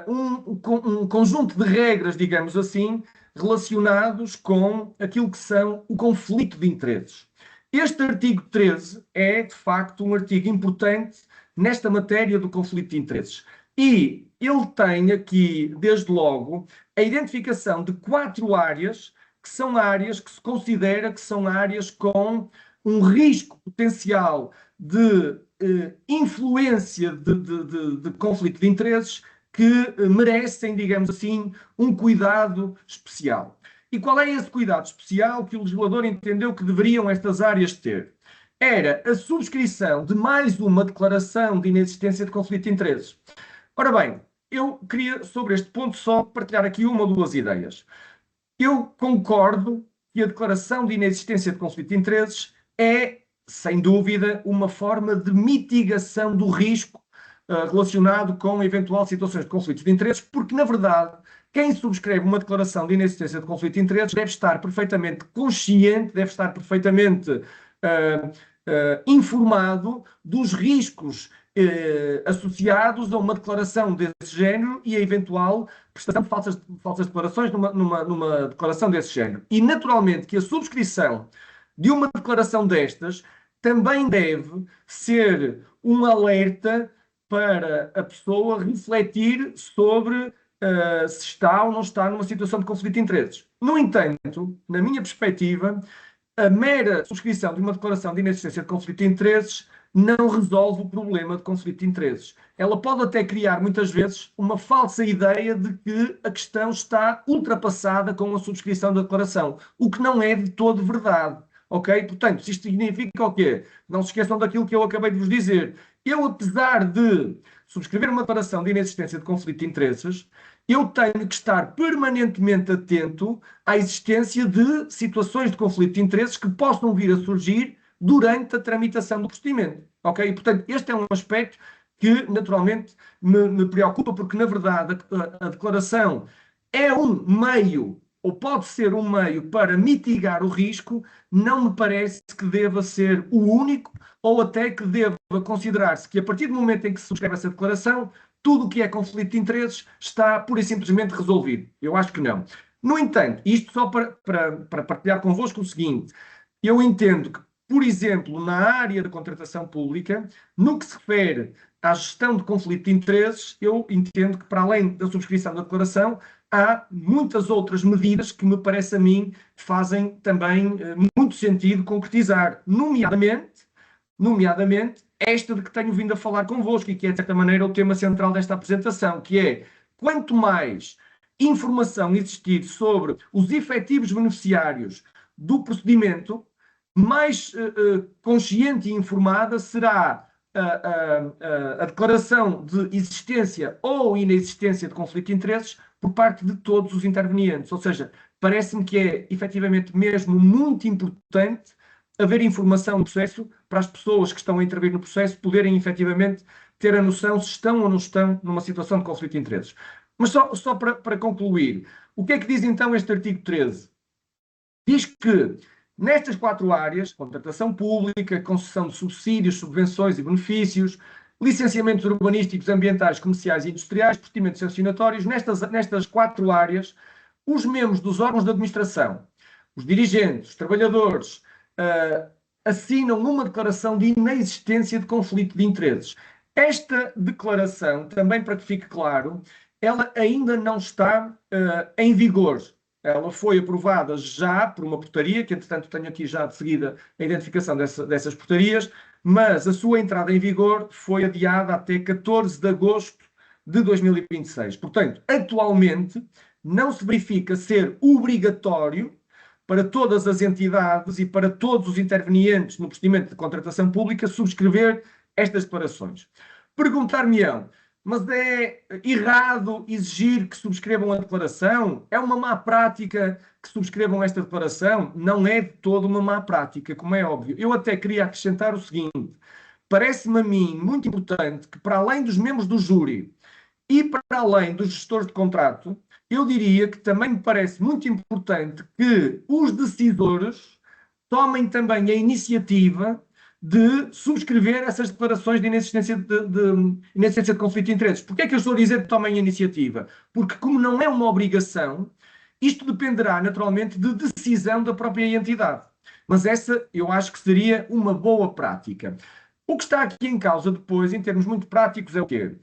um conjunto de regras, digamos assim, relacionados com aquilo que são o conflito de interesses. Este artigo 13 é, de facto, um artigo importante nesta matéria do conflito de interesses. E ele tem aqui, desde logo, a identificação de 4 áreas, que são áreas que se considera que são áreas com um risco potencial de influência de conflito de interesses que merecem, digamos assim, um cuidado especial. E qual é esse cuidado especial que o legislador entendeu que deveriam estas áreas ter? Era a subscrição de mais uma declaração de inexistência de conflito de interesses. Ora bem, eu queria, sobre este ponto, só partilhar aqui uma ou 2 ideias. Eu concordo que a declaração de inexistência de conflito de interesses é, sem dúvida, uma forma de mitigação do risco relacionado com eventual situações de conflitos de interesses, porque, na verdade, quem subscreve uma declaração de inexistência de conflito de interesses deve estar perfeitamente consciente, deve estar perfeitamente informado dos riscos associados a uma declaração desse género e a eventual prestação de falsas declarações numa declaração desse género. E, naturalmente, que a subscrição de uma declaração destas também deve ser um alerta para a pessoa refletir sobre se está ou não está numa situação de conflito de interesses. No entanto, na minha perspectiva, a mera subscrição de uma declaração de inexistência de conflito de interesses não resolve o problema de conflito de interesses. Ela pode até criar, muitas vezes, uma falsa ideia de que a questão está ultrapassada com a subscrição da declaração, o que não é de todo verdade. Ok? Portanto, isto significa o quê? Não se esqueçam daquilo que eu acabei de vos dizer. Eu, apesar de subscrever uma declaração de inexistência de conflito de interesses, eu tenho que estar permanentemente atento à existência de situações de conflito de interesses que possam vir a surgir durante a tramitação do procedimento. Ok? Portanto, este é um aspecto que naturalmente me preocupa, porque na verdade a declaração é um meio, ou pode ser um meio para mitigar o risco, não me parece que deva ser o único, ou até que deva considerar-se que a partir do momento em que se subscreve essa declaração, tudo o que é conflito de interesses está pura e simplesmente resolvido. Eu acho que não. No entanto, isto só para partilhar convosco o seguinte, eu entendo que, por exemplo, na área da contratação pública, no que se refere à gestão de conflito de interesses, eu entendo que, para além da subscrição da declaração, há muitas outras medidas que me parece a mim fazem também muito sentido concretizar, nomeadamente esta de que tenho vindo a falar convosco e que é, de certa maneira, o tema central desta apresentação, que é, quanto mais informação existir sobre os efetivos beneficiários do procedimento, mais consciente e informada será a declaração de existência ou inexistência de conflito de interesses por parte de todos os intervenientes. Ou seja, parece-me que é efetivamente mesmo muito importante haver informação no processo para as pessoas que estão a intervir no processo poderem efetivamente ter a noção se estão ou não estão numa situação de conflito de interesses. Mas só para concluir, o que é que diz então este artigo 13? Diz que nestas 4 áreas, contratação pública, concessão de subsídios, subvenções e benefícios, licenciamentos urbanísticos, ambientais, comerciais e industriais, procedimentos sancionatórios, nestas 4 áreas, os membros dos órgãos de administração, os dirigentes, os trabalhadores, assinam uma declaração de inexistência de conflito de interesses. Esta declaração, também para que fique claro, ela ainda não está em vigor. Ela foi aprovada já por uma portaria, que entretanto tenho aqui já de seguida a identificação dessas portarias, mas a sua entrada em vigor foi adiada até 14 de agosto de 2026. Portanto, atualmente não se verifica ser obrigatório para todas as entidades e para todos os intervenientes no procedimento de contratação pública subscrever estas declarações. Perguntar-me-ão, mas é errado exigir que subscrevam a declaração? É uma má prática que subscrevam esta declaração? Não é de todo uma má prática, como é óbvio. Eu até queria acrescentar o seguinte: parece-me a mim muito importante que, para além dos membros do júri e para além dos gestores de contrato, eu diria que também me parece muito importante que os decisores tomem também a iniciativa de subscrever essas declarações de inexistência de conflito de interesses. Porquê é que eu estou a dizer que tomem a iniciativa? Porque, como não é uma obrigação, isto dependerá naturalmente de decisão da própria entidade. Mas essa eu acho que seria uma boa prática. O que está aqui em causa depois, em termos muito práticos, é o quê?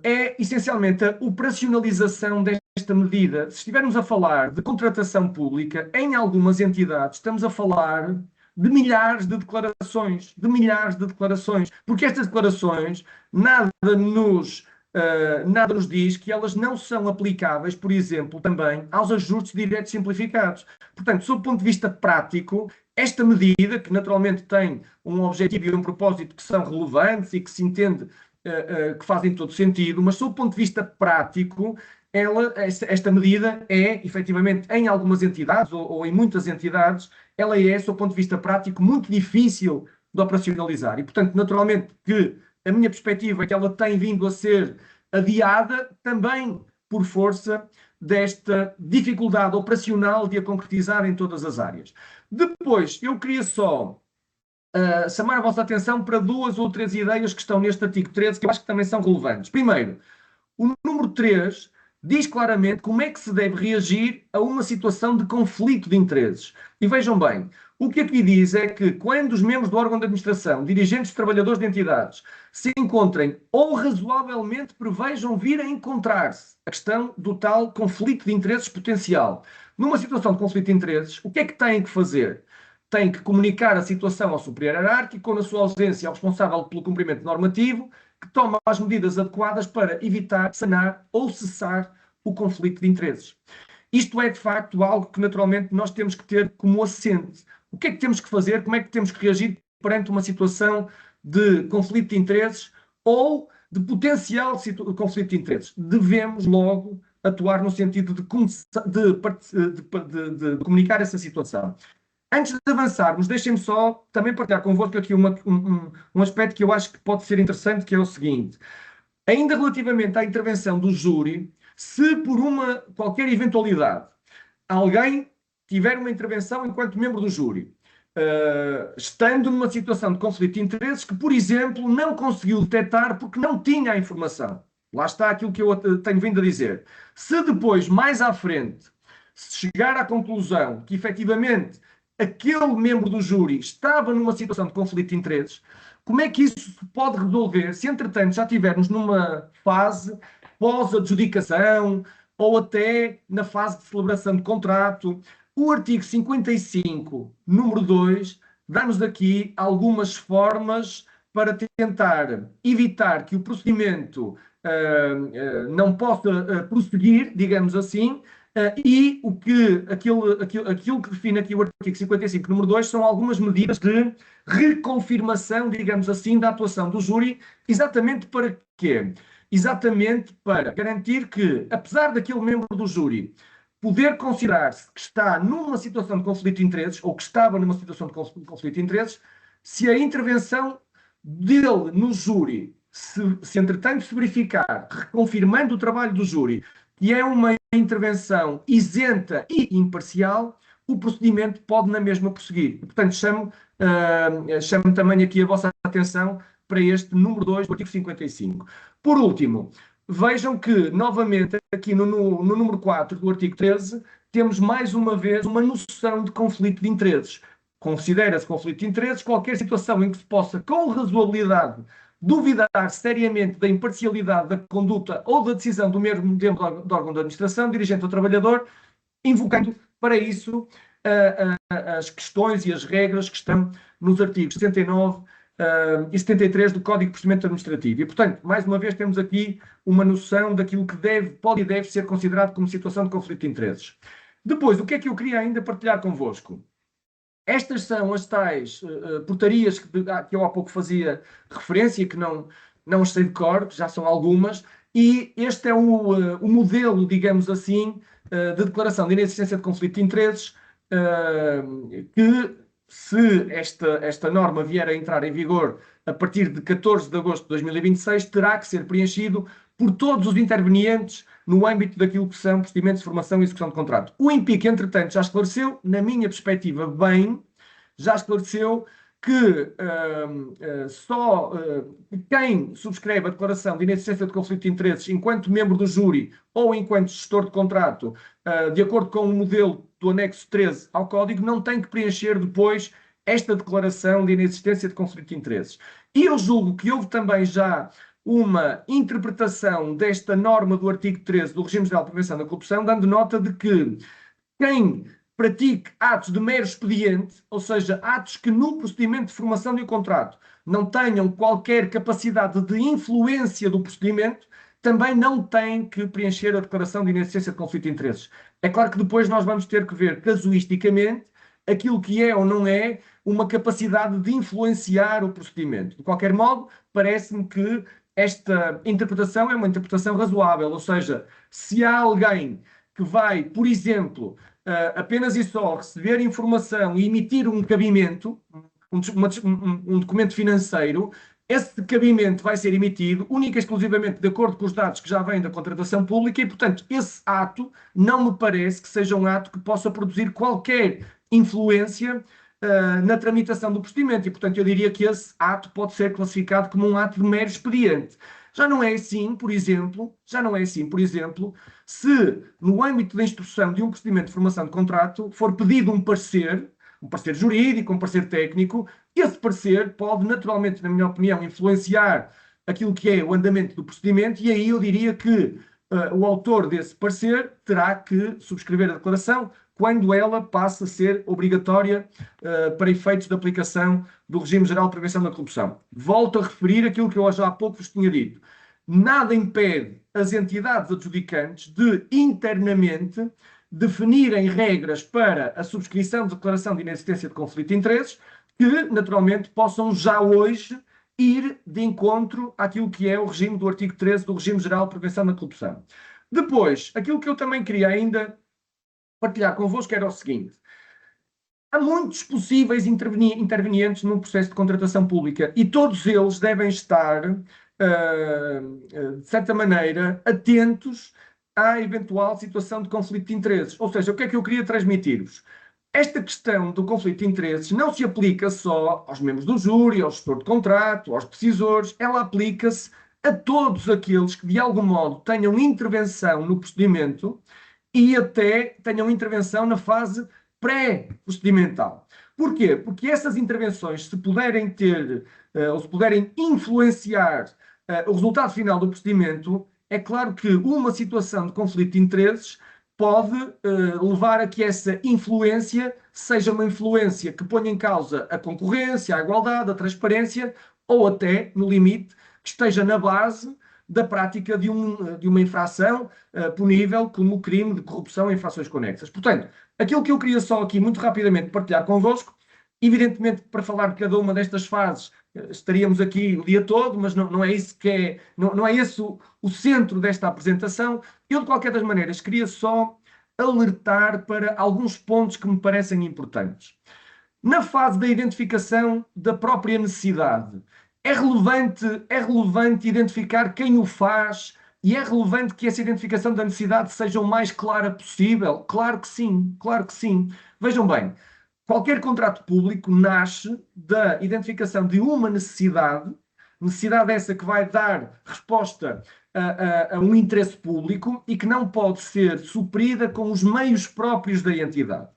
É essencialmente a operacionalização desta medida. Se estivermos a falar de contratação pública, em algumas entidades estamos a falar de milhares de declarações, porque estas declarações nada nos diz que elas não são aplicáveis, por exemplo, também aos ajustes de direitos simplificados. Portanto, sob o ponto de vista prático, esta medida, que naturalmente tem um objetivo e um propósito que são relevantes e que se entende que fazem todo sentido, mas sob o ponto de vista prático, esta medida é, efetivamente, em algumas entidades, ou em muitas entidades, ela é, sob o ponto de vista prático, muito difícil de operacionalizar. E, portanto, naturalmente que a minha perspectiva é que ela tem vindo a ser adiada também por força desta dificuldade operacional de a concretizar em todas as áreas. Depois, eu queria só chamar a vossa atenção para 2 ou 3 ideias que estão neste artigo 13, que eu acho que também são relevantes. Primeiro, o número 3 diz claramente como é que se deve reagir a uma situação de conflito de interesses. E vejam bem, o que aqui diz é que quando os membros do órgão de administração, dirigentes, trabalhadores de entidades, se encontrem ou razoavelmente prevejam vir a encontrar-se, a questão do tal conflito de interesses potencial. Numa situação de conflito de interesses, o que é que têm que fazer? Têm que comunicar a situação ao superior hierárquico, ou, na sua ausência, ao responsável pelo cumprimento normativo, que toma as medidas adequadas para evitar, sanar ou cessar o conflito de interesses. Isto é, de facto, algo que, naturalmente, nós temos que ter como assente. O que é que temos que fazer? Como é que temos que reagir perante uma situação de conflito de interesses ou de potencial conflito de interesses? Devemos, logo, atuar no sentido de comunicar essa situação. Antes de avançarmos, deixem-me só também partilhar convosco aqui um aspecto que eu acho que pode ser interessante, que é o seguinte. Ainda relativamente à intervenção do júri, se por qualquer eventualidade alguém tiver uma intervenção enquanto membro do júri, estando numa situação de conflito de interesses que, por exemplo, não conseguiu detectar porque não tinha a informação. Lá está aquilo que eu tenho vindo a dizer. Se depois, mais à frente, se chegar à conclusão que, efetivamente, aquele membro do júri estava numa situação de conflito de interesses, como é que isso se pode resolver se, entretanto, já estivermos numa fase pós-adjudicação ou até na fase de celebração de contrato? O artigo 55, número 2, dá-nos aqui algumas formas para tentar evitar que o procedimento não possa prosseguir, digamos assim, e aquilo que define aqui o artigo 55, número 2, são algumas medidas de reconfirmação, digamos assim, da atuação do júri, exatamente para quê? Exatamente para garantir que, apesar daquele membro do júri poder considerar-se que está numa situação de conflito de interesses, ou que estava numa situação de conflito de interesses, se a intervenção dele no júri, se entretanto se verificar, reconfirmando o trabalho do júri, que é uma intervenção isenta e imparcial, o procedimento pode na mesma prosseguir. Portanto, chamo também aqui a vossa atenção para este número 2 do artigo 55. Por último, vejam que, novamente, aqui no número 4 do artigo 13, temos mais uma vez uma noção de conflito de interesses. Considera-se conflito de interesses qualquer situação em que se possa, com razoabilidade, duvidar seriamente da imparcialidade da conduta ou da decisão do mesmo membro do órgão de administração, dirigente ou trabalhador, invocando para isso as questões e as regras que estão nos artigos 79 e 73 do Código de Procedimento Administrativo. E, portanto, mais uma vez temos aqui uma noção daquilo que pode e deve ser considerado como situação de conflito de interesses. Depois, o que é que eu queria ainda partilhar convosco? Estas são as tais portarias que eu há pouco fazia referência, que não sei de cor, que já são algumas, e este é o modelo, digamos assim, de declaração de inexistência de conflito de interesses, que, se esta norma vier a entrar em vigor a partir de 14 de agosto de 2026, terá que ser preenchido por todos os intervenientes no âmbito daquilo que são procedimentos de formação e execução de contrato. O INPIC, entretanto, já esclareceu, na minha perspectiva, bem, já esclareceu que só quem subscreve a declaração de inexistência de conflito de interesses enquanto membro do júri ou enquanto gestor de contrato, de acordo com o modelo do anexo 13 ao Código, não tem que preencher depois esta declaração de inexistência de conflito de interesses. E eu julgo que houve também já uma interpretação desta norma do artigo 13 do Regime Geral de Prevenção da Corrupção, dando nota de que quem pratique atos de mero expediente, ou seja, atos que no procedimento de formação de um contrato não tenham qualquer capacidade de influência do procedimento, também não tem que preencher a declaração de inexistência de conflito de interesses. É claro que depois nós vamos ter que ver casuisticamente aquilo que é ou não é uma capacidade de influenciar o procedimento. De qualquer modo, parece-me que esta interpretação é uma interpretação razoável, ou seja, se há alguém que vai, por exemplo, apenas e só receber informação e emitir um cabimento, um documento financeiro, esse cabimento vai ser emitido única e exclusivamente de acordo com os dados que já vêm da contratação pública e, portanto, esse ato não me parece que seja um ato que possa produzir qualquer influência na tramitação do procedimento e, portanto, eu diria que esse ato pode ser classificado como um ato de mero expediente. Já não é assim, por exemplo, se no âmbito da instrução de um procedimento de formação de contrato for pedido um parecer jurídico, um parecer técnico, esse parecer pode naturalmente, na minha opinião, influenciar aquilo que é o andamento do procedimento e aí eu diria que o autor desse parecer terá que subscrever a declaração quando ela passa a ser obrigatória para efeitos de aplicação do Regime Geral de Prevenção da Corrupção. Volto a referir aquilo que eu já há pouco vos tinha dito. Nada impede as entidades adjudicantes de, internamente, definirem regras para a subscrição de declaração de inexistência de conflito de interesses que, naturalmente, possam já hoje ir de encontro àquilo que é o regime do artigo 13 do Regime Geral de Prevenção da Corrupção. Depois, aquilo que eu também queria ainda partilhar convosco era o seguinte. há muitos possíveis intervenientes num processo de contratação pública e todos eles devem estar, de certa maneira, atentos à eventual situação de conflito de interesses. Ou seja, o que é que eu queria transmitir-vos? Esta questão do conflito de interesses não se aplica só aos membros do júri, ao gestor de contrato, aos decisores, ela aplica-se a todos aqueles que, de algum modo, tenham intervenção no procedimento e até tenham intervenção na fase pré-procedimental. Porquê? Porque essas intervenções, se puderem ter ou se puderem influenciar o resultado final do procedimento, é claro que uma situação de conflito de interesses pode levar a que essa influência seja uma influência que ponha em causa a concorrência, a igualdade, a transparência, ou até, no limite, que esteja na base da prática de uma infração punível como o crime de corrupção e infrações conexas. Portanto, aquilo que eu queria só aqui muito rapidamente partilhar convosco, evidentemente para falar de cada uma destas fases estaríamos aqui o dia todo, mas não é isso não é esse o centro desta apresentação. Eu, de qualquer das maneiras, queria só alertar para alguns pontos que me parecem importantes. Na fase da identificação da própria necessidade, é relevante identificar quem o faz e é relevante que essa identificação da necessidade seja o mais clara possível? Claro que sim, claro que sim. Vejam bem, qualquer contrato público nasce da identificação de uma necessidade essa que vai dar resposta a um interesse público e que não pode ser suprida com os meios próprios da entidade.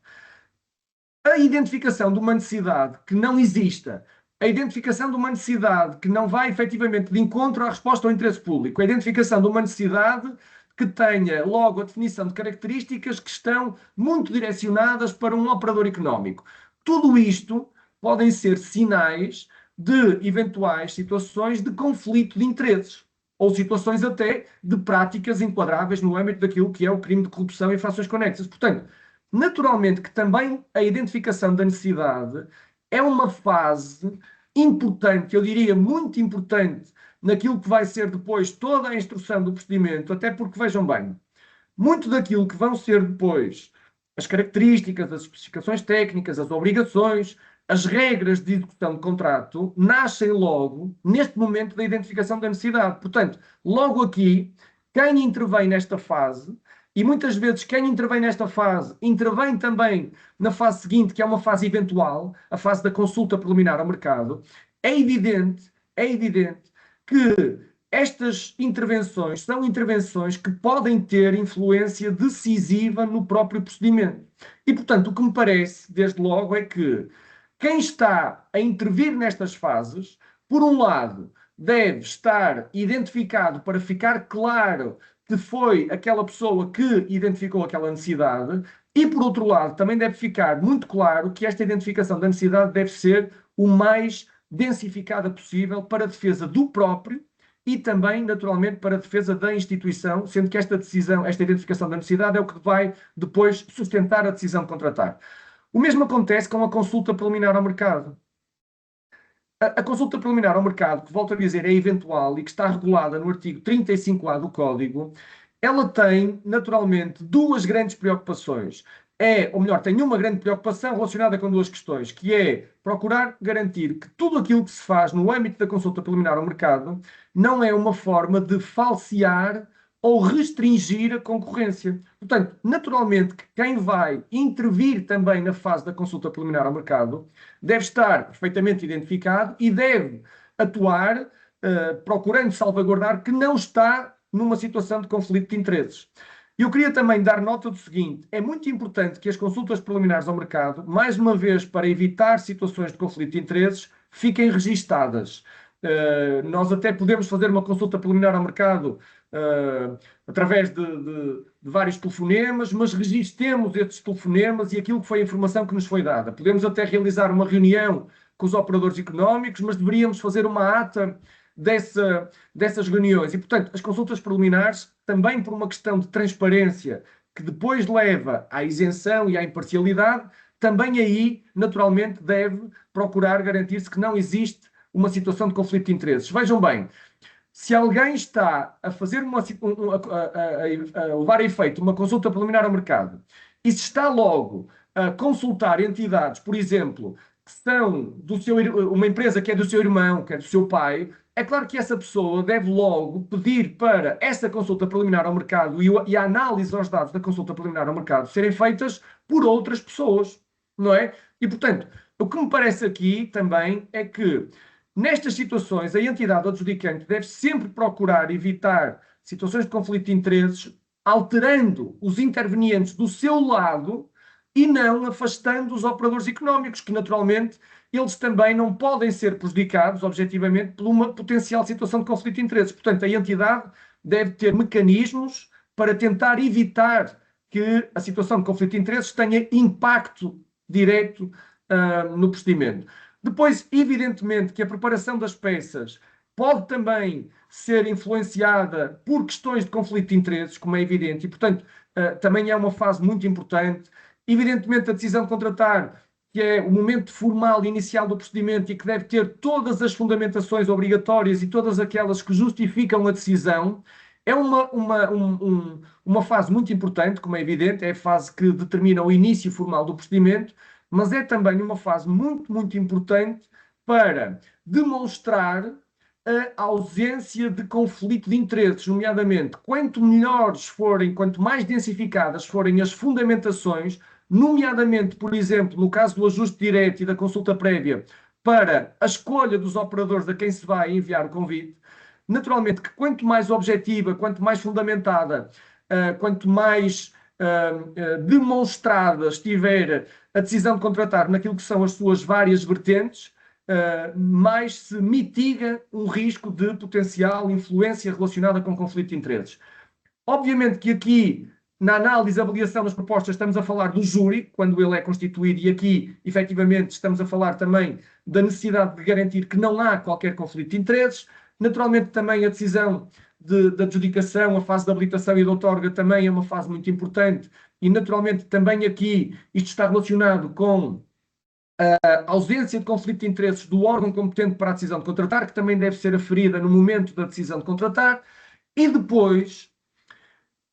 A identificação de uma necessidade que não exista, a identificação de uma necessidade que não vai efetivamente de encontro à resposta ao interesse público, a identificação de uma necessidade que tenha logo a definição de características que estão muito direcionadas para um operador económico. Tudo isto podem ser sinais de eventuais situações de conflito de interesses ou situações até de práticas enquadráveis no âmbito daquilo que é o crime de corrupção e infrações conexas. Portanto, naturalmente que também a identificação da necessidade é uma fase importante, eu diria muito importante, naquilo que vai ser depois toda a instrução do procedimento, até porque, vejam bem, muito daquilo que vão ser depois as características, as especificações técnicas, as obrigações, as regras de execução de contrato, nascem logo neste momento da identificação da necessidade. Portanto, logo aqui, quem intervém nesta fase, e muitas vezes quem intervém nesta fase, intervém também na fase seguinte, que é uma fase eventual, a fase da consulta preliminar ao mercado, é evidente que estas intervenções são intervenções que podem ter influência decisiva no próprio procedimento. E, portanto, o que me parece, desde logo, é que quem está a intervir nestas fases, por um lado, deve estar identificado para ficar claro que foi aquela pessoa que identificou aquela necessidade e, por outro lado, também deve ficar muito claro que esta identificação da necessidade deve ser o mais densificada possível para a defesa do próprio e também, naturalmente, para a defesa da instituição, sendo que esta identificação da necessidade é o que vai depois sustentar a decisão de contratar. O mesmo acontece com a consulta preliminar ao mercado. A consulta preliminar ao mercado, que volto a dizer, é eventual e que está regulada no artigo 35A do Código, ela tem, naturalmente, duas grandes preocupações. Ou melhor, tem uma grande preocupação relacionada com duas questões, que é procurar garantir que tudo aquilo que se faz no âmbito da consulta preliminar ao mercado não é uma forma de falsear ou restringir a concorrência. Portanto, naturalmente que quem vai intervir também na fase da consulta preliminar ao mercado deve estar perfeitamente identificado e deve atuar procurando salvaguardar que não está numa situação de conflito de interesses. Eu queria também dar nota do seguinte: é muito importante que as consultas preliminares ao mercado, mais uma vez para evitar situações de conflito de interesses, fiquem registadas. Nós até podemos fazer uma consulta preliminar ao mercado através de vários telefonemas, mas registremos esses telefonemas e aquilo que foi a informação que nos foi dada. Podemos até realizar uma reunião com os operadores económicos, mas deveríamos fazer uma ata dessas reuniões. E, portanto, as consultas preliminares, também por uma questão de transparência, que depois leva à isenção e à imparcialidade, também aí, naturalmente, deve procurar garantir-se que não existe uma situação de conflito de interesses. Vejam bem, se alguém está a fazer a levar a efeito uma consulta preliminar ao mercado e se está logo consultar entidades, por exemplo, que são uma empresa que é do seu irmão, que é do seu pai, é claro que essa pessoa deve logo pedir para essa consulta preliminar ao mercado e a análise aos dados da consulta preliminar ao mercado serem feitas por outras pessoas, não é? E, portanto, o que me parece aqui também é que, nestas situações, a entidade adjudicante deve sempre procurar evitar situações de conflito de interesses, alterando os intervenientes do seu lado e não afastando os operadores económicos, que naturalmente eles também não podem ser prejudicados, objetivamente, por uma potencial situação de conflito de interesses. Portanto, a entidade deve ter mecanismos para tentar evitar que a situação de conflito de interesses tenha impacto direto no procedimento. Depois, evidentemente, que a preparação das peças pode também ser influenciada por questões de conflito de interesses, como é evidente, e, portanto, também é uma fase muito importante. Evidentemente, a decisão de contratar, que é o momento formal inicial do procedimento e que deve ter todas as fundamentações obrigatórias e todas aquelas que justificam a decisão, é uma fase muito importante, como é evidente, é a fase que determina o início formal do procedimento, mas é também uma fase muito, muito importante para demonstrar a ausência de conflito de interesses, nomeadamente, quanto melhores forem, quanto mais densificadas forem as fundamentações, nomeadamente, por exemplo, no caso do ajuste direto e da consulta prévia, para a escolha dos operadores a quem se vai enviar o convite, naturalmente que quanto mais objetiva, quanto mais fundamentada, quanto mais demonstrada estiver a decisão de contratar naquilo que são as suas várias vertentes, mais se mitiga um risco de potencial influência relacionada com conflito de interesses. Obviamente que aqui, na análise e avaliação das propostas, estamos a falar do júri, quando ele é constituído, e aqui, efetivamente, estamos a falar também da necessidade de garantir que não há qualquer conflito de interesses. Naturalmente, também a decisão de adjudicação, a fase de habilitação e de outorga também é uma fase muito importante, e naturalmente também aqui isto está relacionado com a ausência de conflito de interesses do órgão competente para a decisão de contratar, que também deve ser aferida no momento da decisão de contratar. E depois,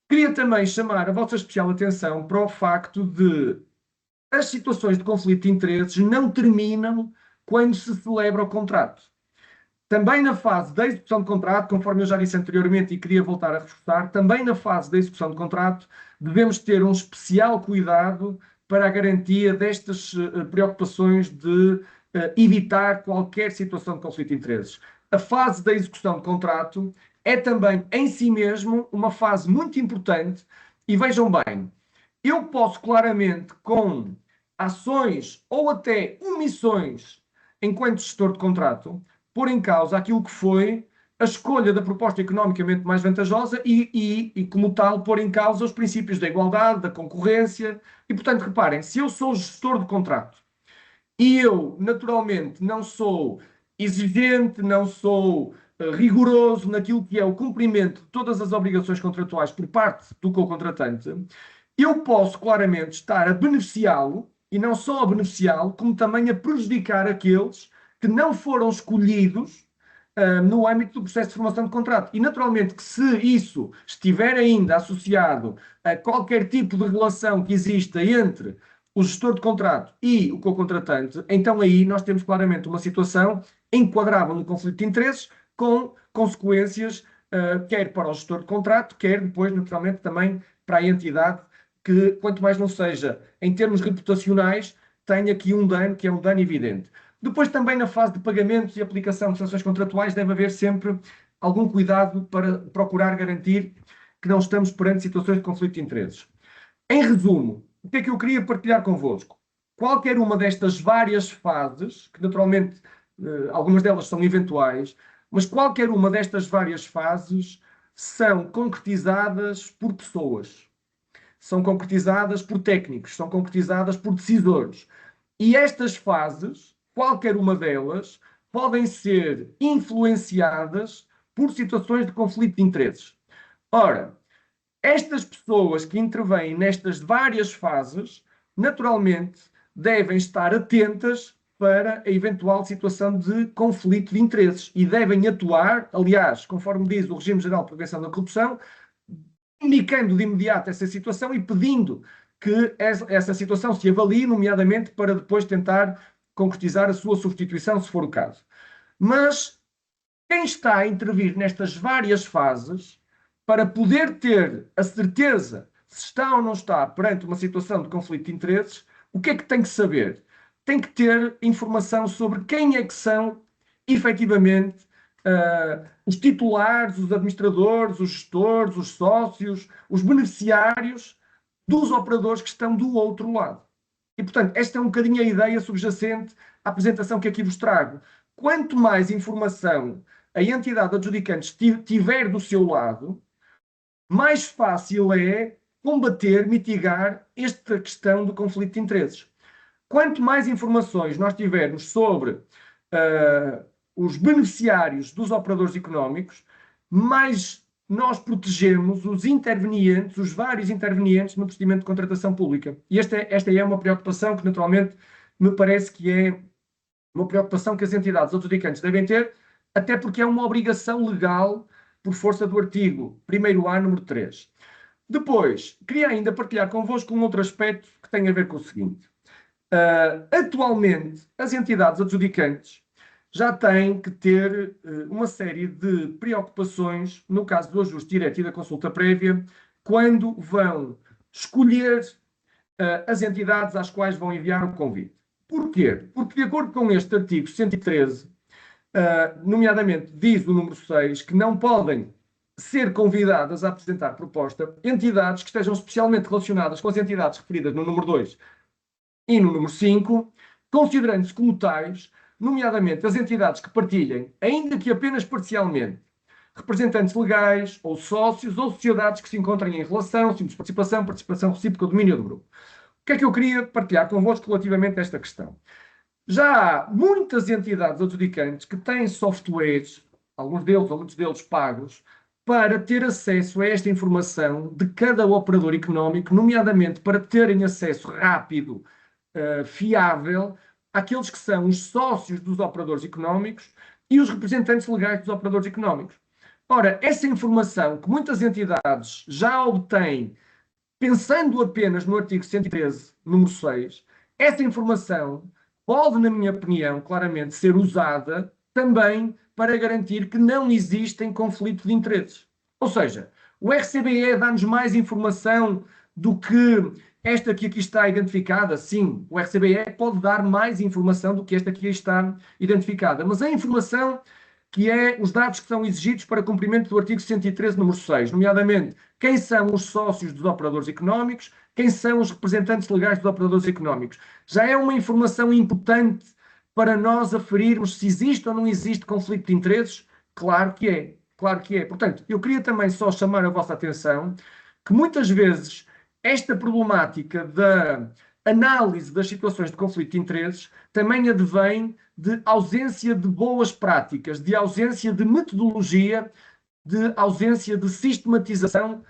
queria também chamar a vossa especial atenção para o facto de as situações de conflito de interesses não terminam quando se celebra o contrato. Também na fase da execução de contrato, conforme eu já disse anteriormente e queria voltar a reforçar, também na fase da execução de contrato devemos ter um especial cuidado para a garantia destas preocupações de evitar qualquer situação de conflito de interesses. A fase da execução de contrato é também, em si mesmo, uma fase muito importante e vejam bem, eu posso claramente, com ações ou até omissões enquanto gestor de contrato, pôr em causa aquilo que foi a escolha da proposta economicamente mais vantajosa e como tal, pôr em causa os princípios da igualdade, da concorrência. E, portanto, reparem, se eu sou gestor de contrato e eu, naturalmente, não sou exigente, não sou rigoroso naquilo que é o cumprimento de todas as obrigações contratuais por parte do co-contratante, eu posso claramente estar a beneficiá-lo, e não só a beneficiá-lo, como também a prejudicar aqueles que não foram escolhidos no âmbito do processo de formação de contrato. E, naturalmente, que se isso estiver ainda associado a qualquer tipo de relação que exista entre o gestor de contrato e o co-contratante, então aí nós temos claramente uma situação enquadrável no conflito de interesses, com consequências quer para o gestor de contrato, quer depois, naturalmente, também para a entidade, que, quanto mais não seja em termos reputacionais, tem aqui um dano que é um dano evidente. Depois, também na fase de pagamentos e aplicação de sanções contratuais, deve haver sempre algum cuidado para procurar garantir que não estamos perante situações de conflito de interesses. Em resumo, o que é que eu queria partilhar convosco? Qualquer uma destas várias fases, que naturalmente algumas delas são eventuais, mas qualquer uma destas várias fases são concretizadas por pessoas, são concretizadas por técnicos, são concretizadas por decisores. E estas fases, qualquer uma delas, podem ser influenciadas por situações de conflito de interesses. Ora, estas pessoas que intervêm nestas várias fases, naturalmente, devem estar atentas para a eventual situação de conflito de interesses e devem atuar, aliás, conforme diz o Regime Geral de Prevenção da Corrupção, comunicando de imediato essa situação e pedindo que essa situação se avalie, nomeadamente para depois tentar concretizar a sua substituição, se for o caso. Mas quem está a intervir nestas várias fases, para poder ter a certeza se está ou não está perante uma situação de conflito de interesses, o que é que tem que saber? Tem que ter informação sobre quem é que são, efetivamente, os titulares, os administradores, os gestores, os sócios, os beneficiários dos operadores que estão do outro lado. E, portanto, esta é um bocadinho a ideia subjacente à apresentação que aqui vos trago. Quanto mais informação a entidade adjudicante tiver do seu lado, mais fácil é combater, mitigar esta questão do conflito de interesses. Quanto mais informações nós tivermos sobre os beneficiários dos operadores económicos, mais nós protegemos os intervenientes, os vários intervenientes no procedimento de contratação pública. E esta é uma preocupação que, naturalmente, me parece que é uma preocupação que as entidades adjudicantes devem ter, até porque é uma obrigação legal por força do artigo 1º-A, número 3. Depois, queria ainda partilhar convosco um outro aspecto que tem a ver com o seguinte. Atualmente, as entidades adjudicantes já têm que ter uma série de preocupações no caso do ajuste direto e da consulta prévia, quando vão escolher as entidades às quais vão enviar o convite. Porquê? Porque, de acordo com este artigo 113, nomeadamente diz o número 6, que não podem ser convidadas a apresentar proposta entidades que estejam especialmente relacionadas com as entidades referidas no número 2 e no número 5, considerando-se como tais, nomeadamente as entidades que partilhem, ainda que apenas parcialmente, representantes legais, ou sócios, ou sociedades que se encontrem em relação, simples participação, participação recíproca, domínio do grupo. O que é que eu queria partilhar convosco relativamente a esta questão? Já há muitas entidades adjudicantes que têm softwares, alguns deles ou muitos deles pagos, para ter acesso a esta informação de cada operador económico, nomeadamente para terem acesso rápido, fiável, àqueles que são os sócios dos operadores económicos e os representantes legais dos operadores económicos. Ora, essa informação que muitas entidades já obtêm, pensando apenas no artigo 113, número 6, essa informação pode, na minha opinião, claramente ser usada também para garantir que não existem conflitos de interesses. Ou seja, o RCBE dá-nos mais informação do que esta que aqui está identificada. Sim, o RCBE pode dar mais informação do que esta que aqui está identificada, mas a informação que é os dados que são exigidos para cumprimento do artigo 113, número 6, nomeadamente quem são os sócios dos operadores económicos, quem são os representantes legais dos operadores económicos. Já é uma informação importante para nós aferirmos se existe ou não existe conflito de interesses? Claro que é, claro que é. Portanto, eu queria também só chamar a vossa atenção que muitas vezes esta problemática da análise das situações de conflito de interesses também advém de ausência de boas práticas, de ausência de metodologia, de ausência de sistematização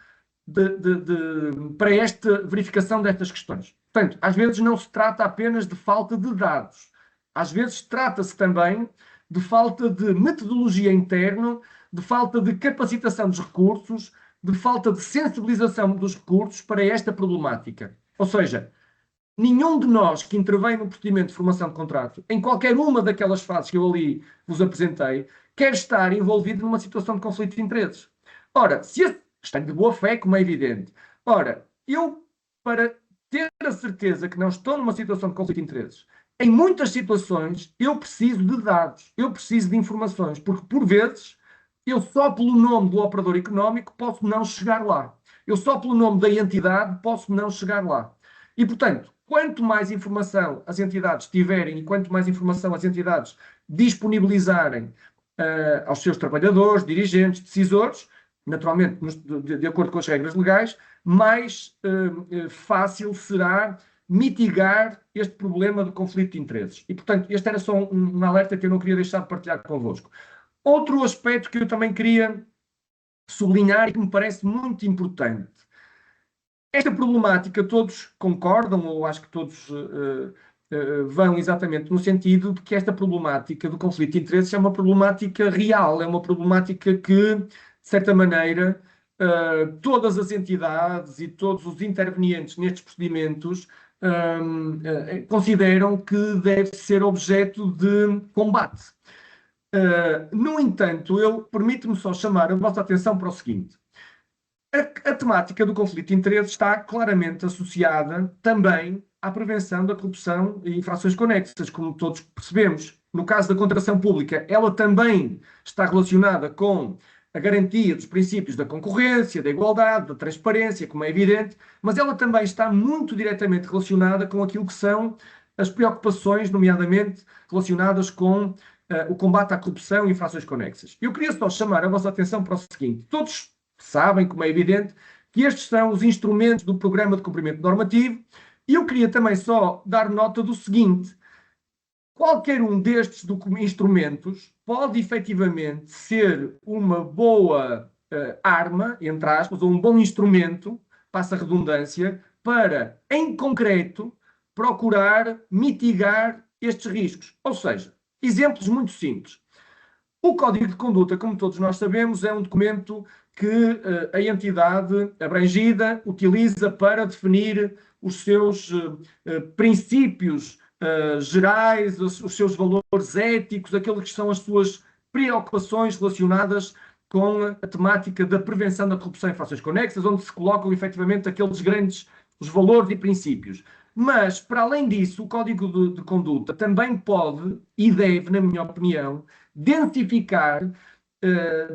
para esta verificação destas questões. Portanto, às vezes não se trata apenas de falta de dados, às vezes trata-se também de falta de metodologia interna, de falta de capacitação dos recursos, de falta de sensibilização dos recursos para esta problemática. Ou seja, nenhum de nós que intervém no procedimento de formação de contrato, em qualquer uma daquelas fases que eu ali vos apresentei, quer estar envolvido numa situação de conflito de interesses. Ora, se estou de boa fé, como é evidente. Ora, eu, para ter a certeza que não estou numa situação de conflito de interesses, em muitas situações eu preciso de dados, eu preciso de informações, porque por vezes eu só pelo nome do operador económico posso não chegar lá. Eu só pelo nome da entidade posso não chegar lá. E, portanto, quanto mais informação as entidades tiverem e quanto mais informação as entidades disponibilizarem aos seus trabalhadores, dirigentes, decisores, naturalmente de acordo com as regras legais, mais fácil será mitigar este problema de conflito de interesses. E, portanto, este era só um alerta que eu não queria deixar de partilhar convosco. Outro aspecto que eu também queria sublinhar e que me parece muito importante. Esta problemática todos concordam, ou acho que todos vão exatamente no sentido de que esta problemática do conflito de interesses é uma problemática real, é uma problemática que, de certa maneira, todas as entidades e todos os intervenientes nestes procedimentos consideram que deve ser objeto de combate. No entanto, eu permito-me só chamar a vossa atenção para o seguinte. A temática do conflito de interesses está claramente associada também à prevenção da corrupção e infrações conexas, como todos percebemos. No caso da contratação pública, ela também está relacionada com a garantia dos princípios da concorrência, da igualdade, da transparência, como é evidente, mas ela também está muito diretamente relacionada com aquilo que são as preocupações, nomeadamente relacionadas com o combate à corrupção e infrações conexas. Eu queria só chamar a vossa atenção para o seguinte: todos sabem, como é evidente, que estes são os instrumentos do Programa de Cumprimento Normativo, e eu queria também só dar nota do seguinte: qualquer um destes instrumentos pode efetivamente ser uma boa arma, entre aspas, ou um bom instrumento, passa a redundância, para, em concreto, procurar mitigar estes riscos. Ou seja, exemplos muito simples. O Código de Conduta, como todos nós sabemos, é um documento que a entidade abrangida utiliza para definir os seus princípios gerais, os seus valores éticos, aquilo que são as suas preocupações relacionadas com a temática da prevenção da corrupção e infrações conexas, onde se colocam efetivamente aqueles grandes os valores e princípios. Mas, para além disso, o Código de Conduta também pode e deve, na minha opinião, densificar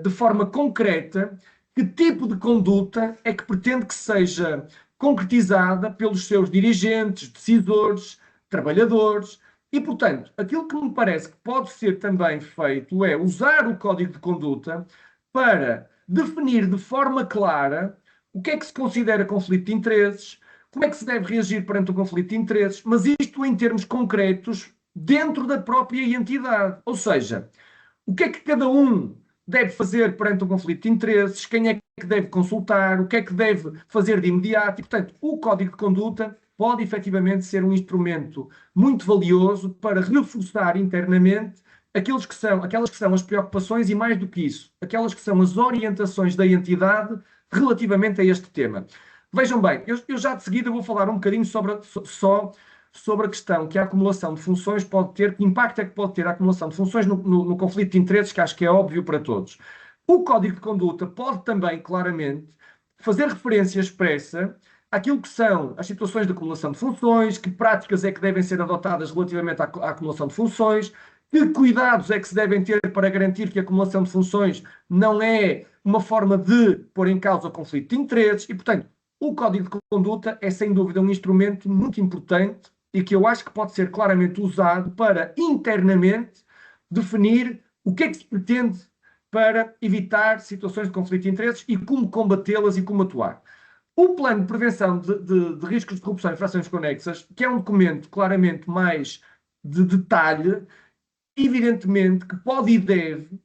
de forma concreta que tipo de conduta é que pretende que seja concretizada pelos seus dirigentes, decisores, trabalhadores. E, portanto, aquilo que me parece que pode ser também feito é usar o Código de Conduta para definir de forma clara o que é que se considera conflito de interesses, como é que se deve reagir perante o conflito de interesses, mas isto em termos concretos dentro da própria entidade. Ou seja, o que é que cada um deve fazer perante o conflito de interesses, quem é que deve consultar, o que é que deve fazer de imediato. E, portanto, o Código de Conduta pode efetivamente ser um instrumento muito valioso para reforçar internamente aquelas que são as preocupações e, mais do que isso, aquelas que são as orientações da entidade relativamente a este tema. Vejam bem, eu já de seguida vou falar um bocadinho sobre a questão que a acumulação de funções pode ter, que impacto é que pode ter a acumulação de funções no conflito de interesses, que acho que é óbvio para todos. O Código de Conduta pode também, claramente, fazer referência expressa àquilo que são as situações de acumulação de funções, que práticas é que devem ser adotadas relativamente à acumulação de funções, que cuidados é que se devem ter para garantir que a acumulação de funções não é uma forma de pôr em causa o conflito de interesses e, portanto, o Código de Conduta é, sem dúvida, um instrumento muito importante e que eu acho que pode ser claramente usado para, internamente, definir o que é que se pretende para evitar situações de conflito de interesses e como combatê-las e como atuar. O Plano de Prevenção de Riscos de Corrupção e Infrações Conexas, que é um documento claramente mais de detalhe, evidentemente que pode e deve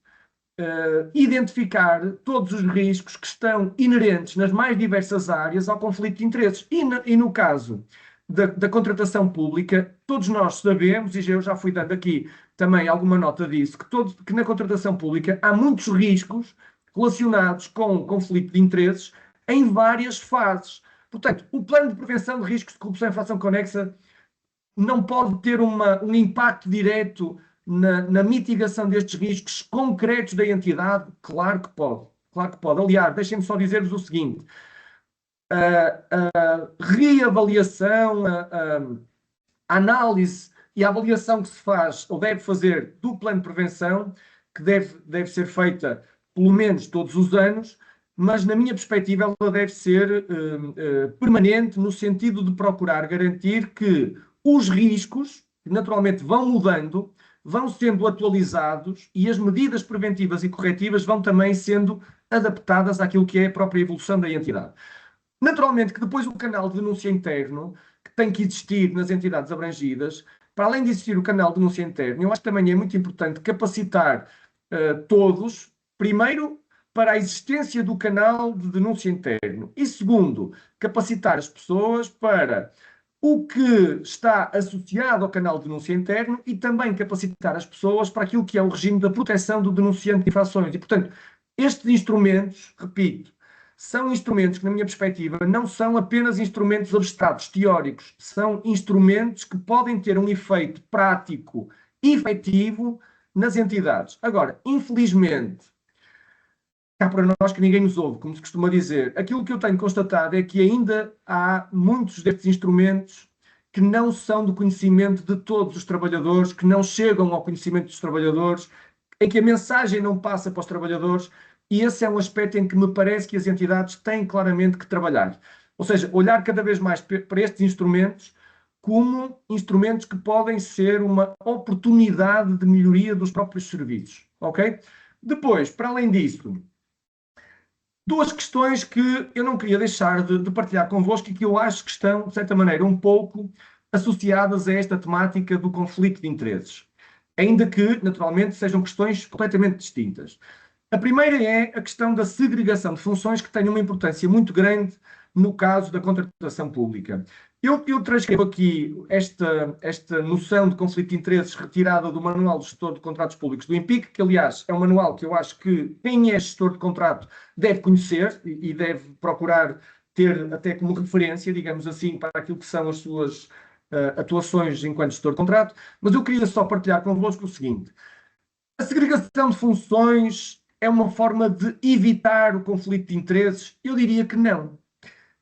identificar todos os riscos que estão inerentes nas mais diversas áreas ao conflito de interesses. E no caso da contratação pública, todos nós sabemos, e eu já fui dando aqui também alguma nota disso, que na contratação pública há muitos riscos relacionados com o conflito de interesses em várias fases. Portanto, o Plano de Prevenção de Riscos de Corrupção e Infração Conexa não pode ter um impacto direto na mitigação destes riscos concretos da entidade? Claro que pode. Claro que pode. Aliás, deixem-me só dizer-vos o seguinte. A reavaliação, a análise e a avaliação que se faz ou deve fazer do plano de prevenção, que deve ser feita pelo menos todos os anos, mas na minha perspectiva ela deve ser permanente no sentido de procurar garantir que os riscos, que naturalmente vão mudando, vão sendo atualizados e as medidas preventivas e corretivas vão também sendo adaptadas àquilo que é a própria evolução da entidade. Naturalmente que depois o canal de denúncia interno, que tem que existir nas entidades abrangidas, para além de existir o canal de denúncia interno, eu acho que também é muito importante capacitar todos, primeiro, para a existência do canal de denúncia interno e, segundo, capacitar as pessoas para o que está associado ao canal de denúncia interno e também capacitar as pessoas para aquilo que é o regime da proteção do denunciante de infrações. E, portanto, estes instrumentos, repito, são instrumentos que, na minha perspectiva, não são apenas instrumentos abstratos, teóricos, são instrumentos que podem ter um efeito prático e efetivo nas entidades. Agora, infelizmente, cá para nós que ninguém nos ouve, como se costuma dizer, aquilo que eu tenho constatado é que ainda há muitos destes instrumentos que não são do conhecimento de todos os trabalhadores, que não chegam ao conhecimento dos trabalhadores, em que a mensagem não passa para os trabalhadores, e esse é um aspecto em que me parece que as entidades têm claramente que trabalhar. Ou seja, olhar cada vez mais para estes instrumentos como instrumentos que podem ser uma oportunidade de melhoria dos próprios serviços, ok? Depois, para além disso, duas questões que eu não queria deixar de partilhar convosco e que eu acho que estão, de certa maneira, um pouco associadas a esta temática do conflito de interesses. Ainda que, naturalmente, sejam questões completamente distintas. A primeira é a questão da segregação de funções, que tem uma importância muito grande no caso da contratação pública. Eu transcrevo aqui esta noção de conflito de interesses retirada do Manual do Gestor de Contratos Públicos do INPIC, que, aliás, é um manual que eu acho que quem é gestor de contrato deve conhecer e deve procurar ter até como referência, digamos assim, para aquilo que são as suas atuações enquanto gestor de contrato. Mas eu queria só partilhar convosco o seguinte. A segregação de funções é uma forma de evitar o conflito de interesses? Eu diria que não.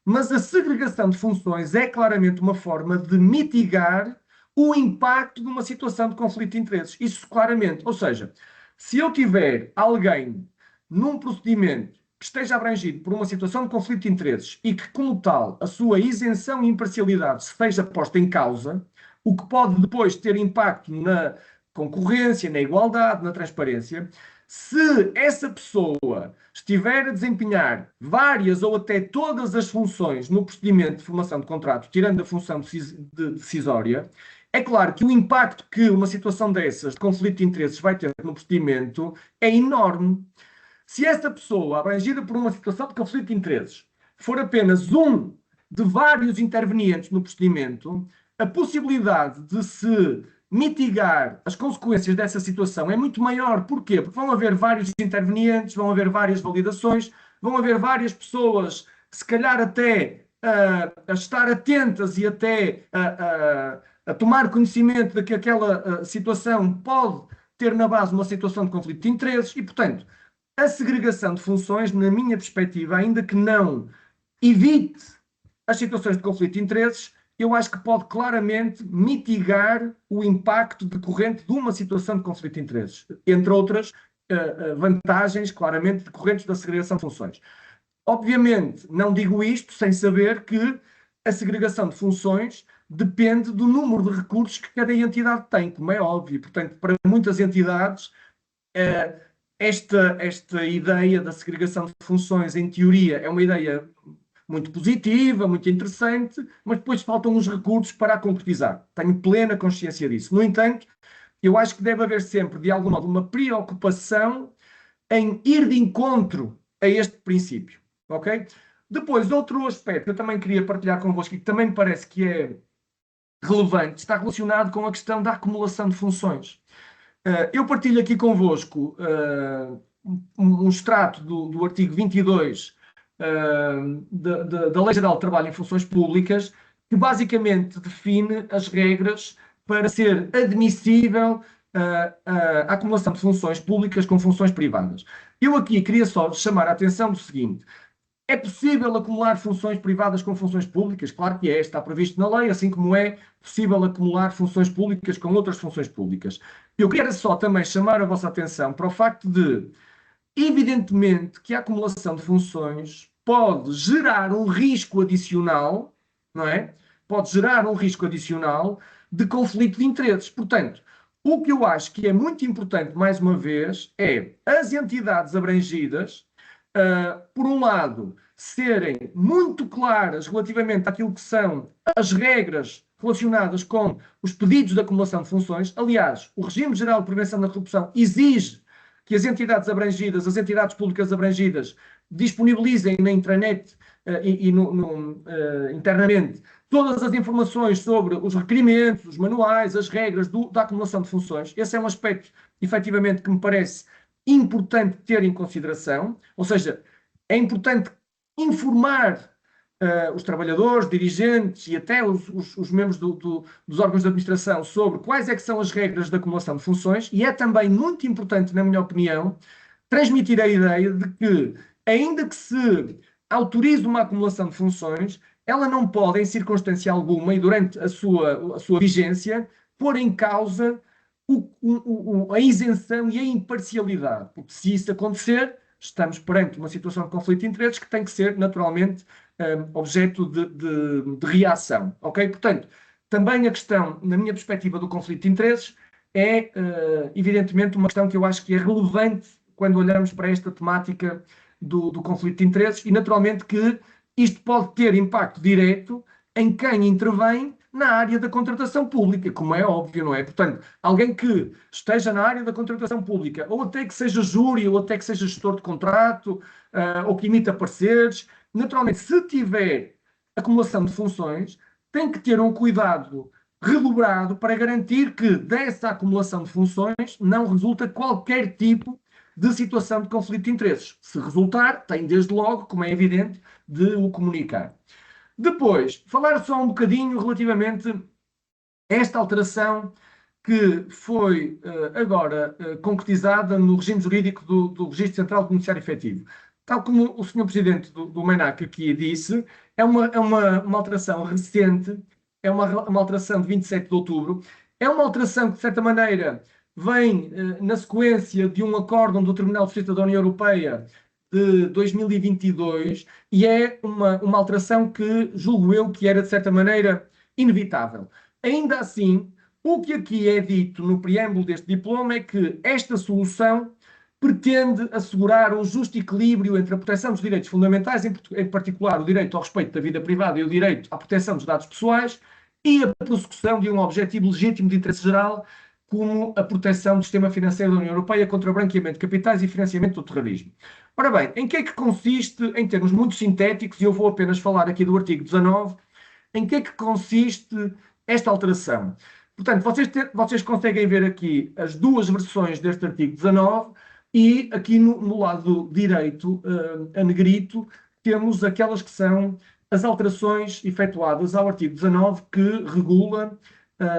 Mas a segregação de funções é claramente uma forma de mitigar o impacto de uma situação de conflito de interesses. Isso claramente. Ou seja, se eu tiver alguém num procedimento que esteja abrangido por uma situação de conflito de interesses e que, como tal, a sua isenção e imparcialidade seja posta em causa, o que pode depois ter impacto na concorrência, na igualdade, na transparência, se essa pessoa estiver a desempenhar várias ou até todas as funções no procedimento de formação de contrato, tirando a função decisória, é claro que o impacto que uma situação dessas, de conflito de interesses, vai ter no procedimento é enorme. Se essa pessoa, abrangida por uma situação de conflito de interesses, for apenas um de vários intervenientes no procedimento, a possibilidade de se mitigar as consequências dessa situação é muito maior. Porquê? Porque vão haver vários intervenientes, vão haver várias validações, vão haver várias pessoas, se calhar até a estar atentas e até a tomar conhecimento de que aquela situação pode ter na base uma situação de conflito de interesses e, portanto, a segregação de funções, na minha perspectiva, ainda que não evite as situações de conflito de interesses, eu acho que pode claramente mitigar o impacto decorrente de uma situação de conflito de interesses, entre outras vantagens claramente decorrentes da segregação de funções. Obviamente, não digo isto sem saber que a segregação de funções depende do número de recursos que cada entidade tem, como é óbvio. Portanto, para muitas entidades, esta ideia da segregação de funções, em teoria, é uma ideia muito positiva, muito interessante, mas depois faltam os recursos para a concretizar. Tenho plena consciência disso. No entanto, eu acho que deve haver sempre, de algum modo, uma preocupação em ir de encontro a este princípio. Ok? Depois, outro aspecto que eu também queria partilhar convosco e que também me parece que é relevante, está relacionado com a questão da acumulação de funções. Eu partilho aqui convosco um extrato do artigo 22 da Lei Geral de Trabalho em Funções Públicas, que basicamente define as regras para ser admissível a acumulação de funções públicas com funções privadas. Eu aqui queria só chamar a atenção do seguinte: é possível acumular funções privadas com funções públicas? Claro que é, está previsto na lei, assim como é possível acumular funções públicas com outras funções públicas. Eu queria só também chamar a vossa atenção para o facto de, evidentemente, que a acumulação de funções pode gerar um risco adicional, não é? Pode gerar um risco adicional de conflito de interesses. Portanto, o que eu acho que é muito importante, mais uma vez, é as entidades abrangidas, por um lado, serem muito claras relativamente àquilo que são as regras relacionadas com os pedidos de acumulação de funções. Aliás, o Regime Geral de Prevenção da Corrupção exige que as entidades abrangidas, as entidades públicas abrangidas, disponibilizem na intranet internamente todas as informações sobre os requerimentos, os manuais, as regras da acumulação de funções. Esse é um aspecto, efetivamente, que me parece importante ter em consideração, ou seja, é importante informar os trabalhadores, dirigentes e até os membros dos órgãos de administração sobre quais é que são as regras da acumulação de funções, e é também muito importante, na minha opinião, transmitir a ideia de que, ainda que se autorize uma acumulação de funções, ela não pode, em circunstância alguma e durante a sua vigência, pôr em causa a isenção e a imparcialidade, porque se isso acontecer, estamos perante uma situação de conflito de interesses que tem que ser, naturalmente, objeto de reação, ok? Portanto, também a questão, na minha perspectiva, do conflito de interesses é, evidentemente, uma questão que eu acho que é relevante quando olhamos para esta temática do conflito de interesses e, naturalmente, que isto pode ter impacto direto em quem intervém na área da contratação pública, como é óbvio, não é? Portanto, alguém que esteja na área da contratação pública, ou até que seja júri, ou até que seja gestor de contrato, ou que emita pareceres, naturalmente, se tiver acumulação de funções, tem que ter um cuidado redobrado para garantir que dessa acumulação de funções não resulta qualquer tipo de situação de conflito de interesses. Se resultar, tem desde logo, como é evidente, de o comunicar. Depois, falar só um bocadinho relativamente a esta alteração que foi agora concretizada no regime jurídico do Registro Central do Beneficiário Efetivo. Tal como o Sr. Presidente do MENAC aqui disse, é uma alteração recente, é uma alteração de 27 de outubro, é uma alteração que, de certa maneira, vem na sequência de um acórdão do Tribunal de Justiça da União Europeia de 2022 e é uma alteração que julgo eu que era, de certa maneira, inevitável. Ainda assim, o que aqui é dito no preâmbulo deste diploma é que esta solução pretende assegurar um justo equilíbrio entre a proteção dos direitos fundamentais, em particular o direito ao respeito da vida privada e o direito à proteção dos dados pessoais, e a prossecução de um objetivo legítimo de interesse geral, como a proteção do sistema financeiro da União Europeia contra o branqueamento de capitais e financiamento do terrorismo. Ora bem, em que é que consiste, em termos muito sintéticos, e eu vou apenas falar aqui do artigo 19, em que é que consiste esta alteração? Portanto, vocês conseguem ver aqui as duas versões deste artigo 19 e aqui no lado direito, a negrito, temos aquelas que são as alterações efetuadas ao artigo 19 que regula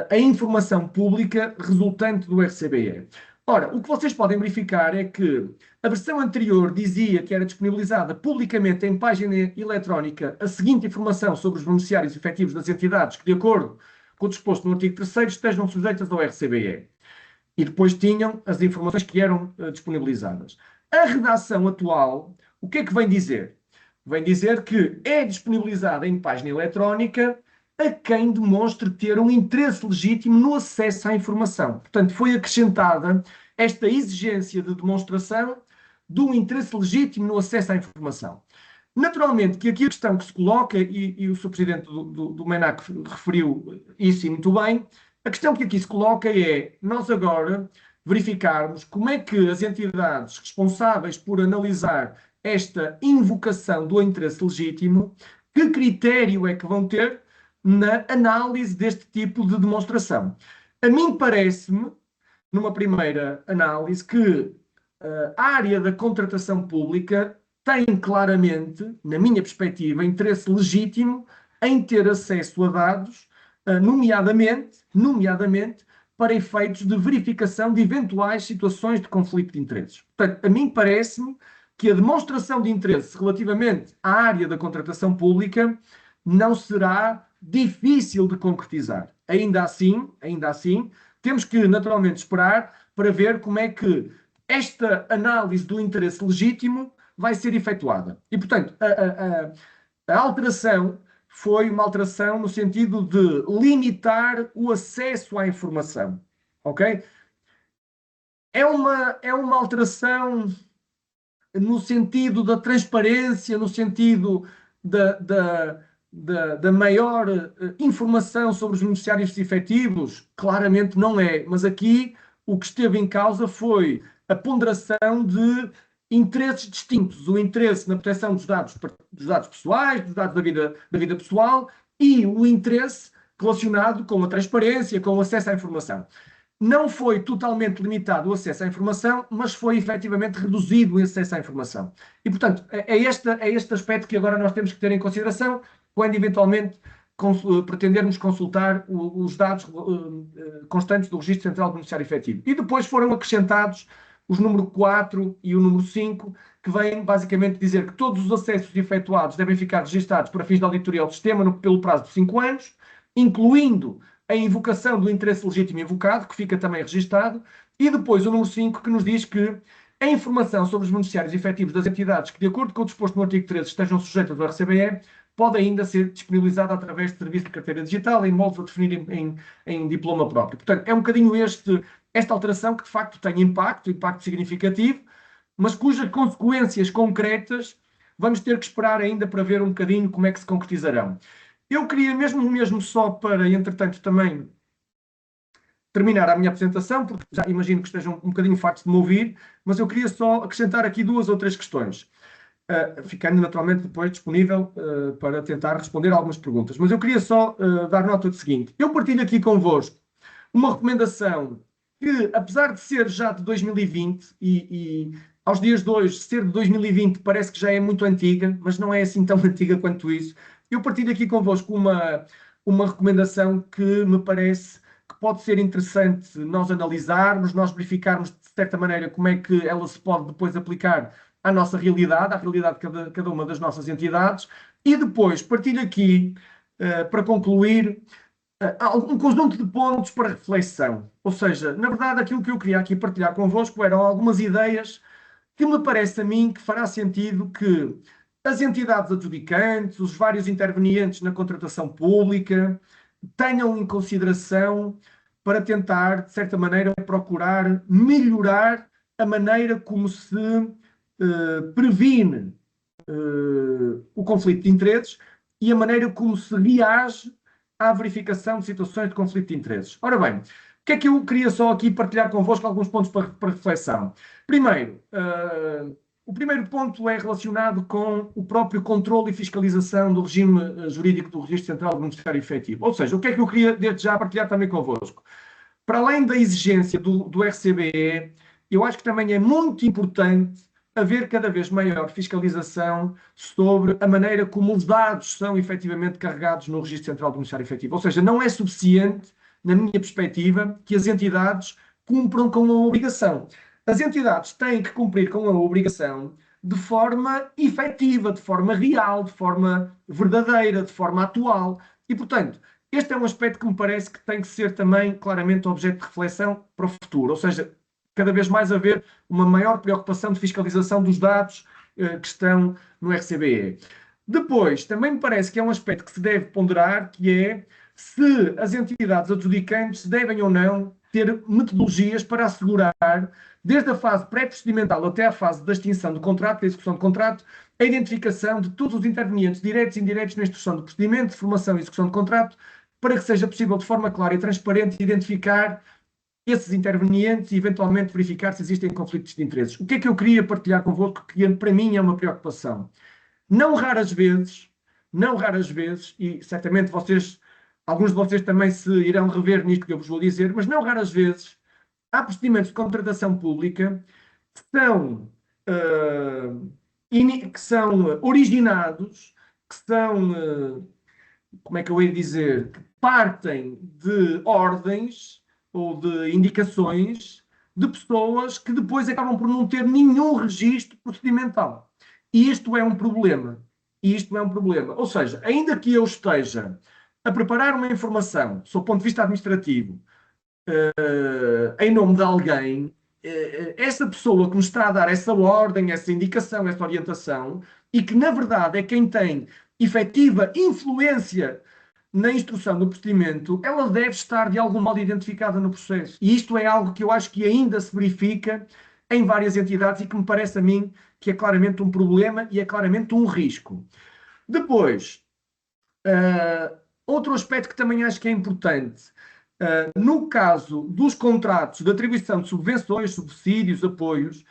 a informação pública resultante do RCBE. Ora, o que vocês podem verificar é que a versão anterior dizia que era disponibilizada publicamente em página eletrónica a seguinte informação sobre os beneficiários efetivos das entidades que, de acordo com o disposto no artigo 3º, estejam sujeitas ao RCBE. E depois tinham as informações que eram disponibilizadas. A redação atual, o que é que vem dizer? Vem dizer que é disponibilizada em página eletrónica a quem demonstre ter um interesse legítimo no acesso à informação. Portanto, foi acrescentada esta exigência de demonstração do interesse legítimo no acesso à informação. Naturalmente que aqui a questão que se coloca, e o Sr. Presidente do MENAC referiu isso e muito bem, a questão que aqui se coloca é nós agora verificarmos como é que as entidades responsáveis por analisar esta invocação do interesse legítimo, que critério é que vão ter na análise deste tipo de demonstração. A mim parece-me, numa primeira análise, que a área da contratação pública tem claramente, na minha perspectiva, interesse legítimo em ter acesso a dados, nomeadamente, para efeitos de verificação de eventuais situações de conflito de interesses. Portanto, a mim parece-me que a demonstração de interesse relativamente à área da contratação pública não será difícil de concretizar. Ainda assim, temos que naturalmente esperar para ver como é que esta análise do interesse legítimo vai ser efetuada. E, portanto, a alteração foi uma alteração no sentido de limitar o acesso à informação. Ok? É uma alteração no sentido da transparência, no sentido da maior informação sobre os beneficiários efetivos? Claramente não é. Mas aqui o que esteve em causa foi a ponderação de interesses distintos. O interesse na proteção dos dados pessoais, dos dados da vida pessoal, e o interesse relacionado com a transparência, com o acesso à informação. não foi totalmente limitado o acesso à informação, mas foi efetivamente reduzido o acesso à informação. E, portanto, é este aspecto que agora nós temos que ter em consideração quando eventualmente pretendermos consultar os dados constantes do Registro Central do Beneficiário Efetivo. E depois foram acrescentados os número 4 e o número 5, que vêm basicamente dizer que todos os acessos efetuados devem ficar registados para fins de auditoria ao sistema pelo prazo de 5 anos, incluindo a invocação do interesse legítimo invocado, que fica também registado, e depois o número 5, que nos diz que a informação sobre os beneficiários efetivos das entidades que, de acordo com o disposto no artigo 13, estejam sujeitas ao RCBE, pode ainda ser disponibilizada através de serviço de carteira digital, em moldes a definir em diploma próprio. Portanto, é um bocadinho esta alteração que, de facto, tem impacto significativo, mas cujas consequências concretas vamos ter que esperar ainda para ver um bocadinho como é que se concretizarão. Eu queria mesmo só para, entretanto, também terminar a minha apresentação, porque já imagino que estejam um bocadinho fartos de me ouvir, mas eu queria só acrescentar aqui 2 ou 3 questões, ficando naturalmente depois disponível para tentar responder algumas perguntas. Mas eu queria só dar nota do seguinte: eu partilho aqui convosco uma recomendação que, apesar de ser já de 2020 e aos dias de hoje ser de 2020 parece que já é muito antiga, mas não é assim tão antiga quanto isso. Eu partilho aqui convosco uma recomendação que me parece que pode ser interessante nós analisarmos, nós verificarmos de certa maneira como é que ela se pode depois aplicar à nossa realidade, à realidade de cada uma das nossas entidades, e depois partilho aqui, para concluir, um conjunto de pontos para reflexão. Ou seja, na verdade, aquilo que eu queria aqui partilhar convosco eram algumas ideias que me parece a mim que fará sentido que as entidades adjudicantes, os vários intervenientes na contratação pública, tenham em consideração para tentar, de certa maneira, procurar melhorar a maneira como se previne o conflito de interesses e a maneira como se reage à verificação de situações de conflito de interesses. Ora bem, o que é que eu queria só aqui partilhar convosco alguns pontos para reflexão? Primeiro, o primeiro ponto é relacionado com o próprio controle e fiscalização do regime jurídico do Registro Central do Beneficiário Efetivo. Ou seja, o que é que eu queria desde já partilhar também convosco? Para além da exigência do RCBE, eu acho que também é muito importante haver cada vez maior fiscalização sobre a maneira como os dados são efetivamente carregados no Registro Central do Beneficiário Efetivo. Ou seja, não é suficiente, na minha perspectiva, que as entidades cumpram com a obrigação. As entidades têm que cumprir com a obrigação de forma efetiva, de forma real, de forma verdadeira, de forma atual. E, portanto, este é um aspecto que me parece que tem que ser também claramente objeto de reflexão para o futuro. Ou seja, cada vez mais haver uma maior preocupação de fiscalização dos dados que estão no RCBE. Depois, também me parece que é um aspecto que se deve ponderar, que é se as entidades adjudicantes devem ou não ter metodologias para assegurar, desde a fase pré-procedimental até à fase da extinção do contrato, da execução do contrato, a identificação de todos os intervenientes diretos e indiretos na instrução do procedimento, de formação e execução do contrato, para que seja possível, de forma clara e transparente, identificar esses intervenientes e, eventualmente, verificar se existem conflitos de interesses. O que é que eu queria partilhar convosco, que para mim é uma preocupação? Não raras vezes, e certamente alguns de vocês também se irão rever nisto que eu vos vou dizer, mas não raras vezes, há procedimentos de contratação pública que são originados, que são, como é que eu ia dizer, que partem de ordens ou de indicações de pessoas que depois acabam por não ter nenhum registro procedimental. E isto é um problema. Ou seja, ainda que eu esteja a preparar uma informação, sob o ponto de vista administrativo, em nome de alguém, essa pessoa que me está a dar essa ordem, essa indicação, essa orientação, e que na verdade é quem tem efetiva influência na instrução do procedimento, ela deve estar de algum modo identificada no processo. E isto é algo que eu acho que ainda se verifica em várias entidades e que me parece a mim que é claramente um problema e é claramente um risco. Depois, outro aspecto que também acho que é importante, no caso dos contratos de atribuição de subvenções, subsídios, apoios,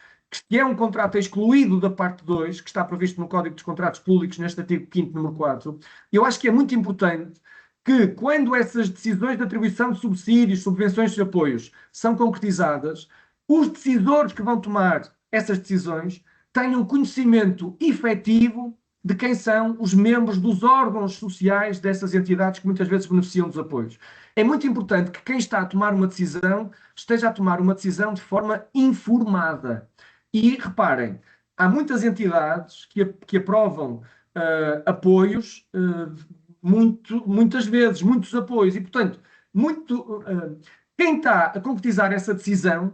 que é um contrato excluído da parte 2, que está previsto no Código dos Contratos Públicos, neste artigo 5º, número 4, eu acho que é muito importante que quando essas decisões de atribuição de subsídios, subvenções e apoios são concretizadas, os decisores que vão tomar essas decisões tenham conhecimento efetivo de quem são os membros dos órgãos sociais dessas entidades que muitas vezes beneficiam dos apoios. É muito importante que quem está a tomar uma decisão esteja a tomar uma decisão de forma informada. E reparem, há muitas entidades que aprovam apoios, muitas vezes, muitos apoios, e portanto, quem está a concretizar essa decisão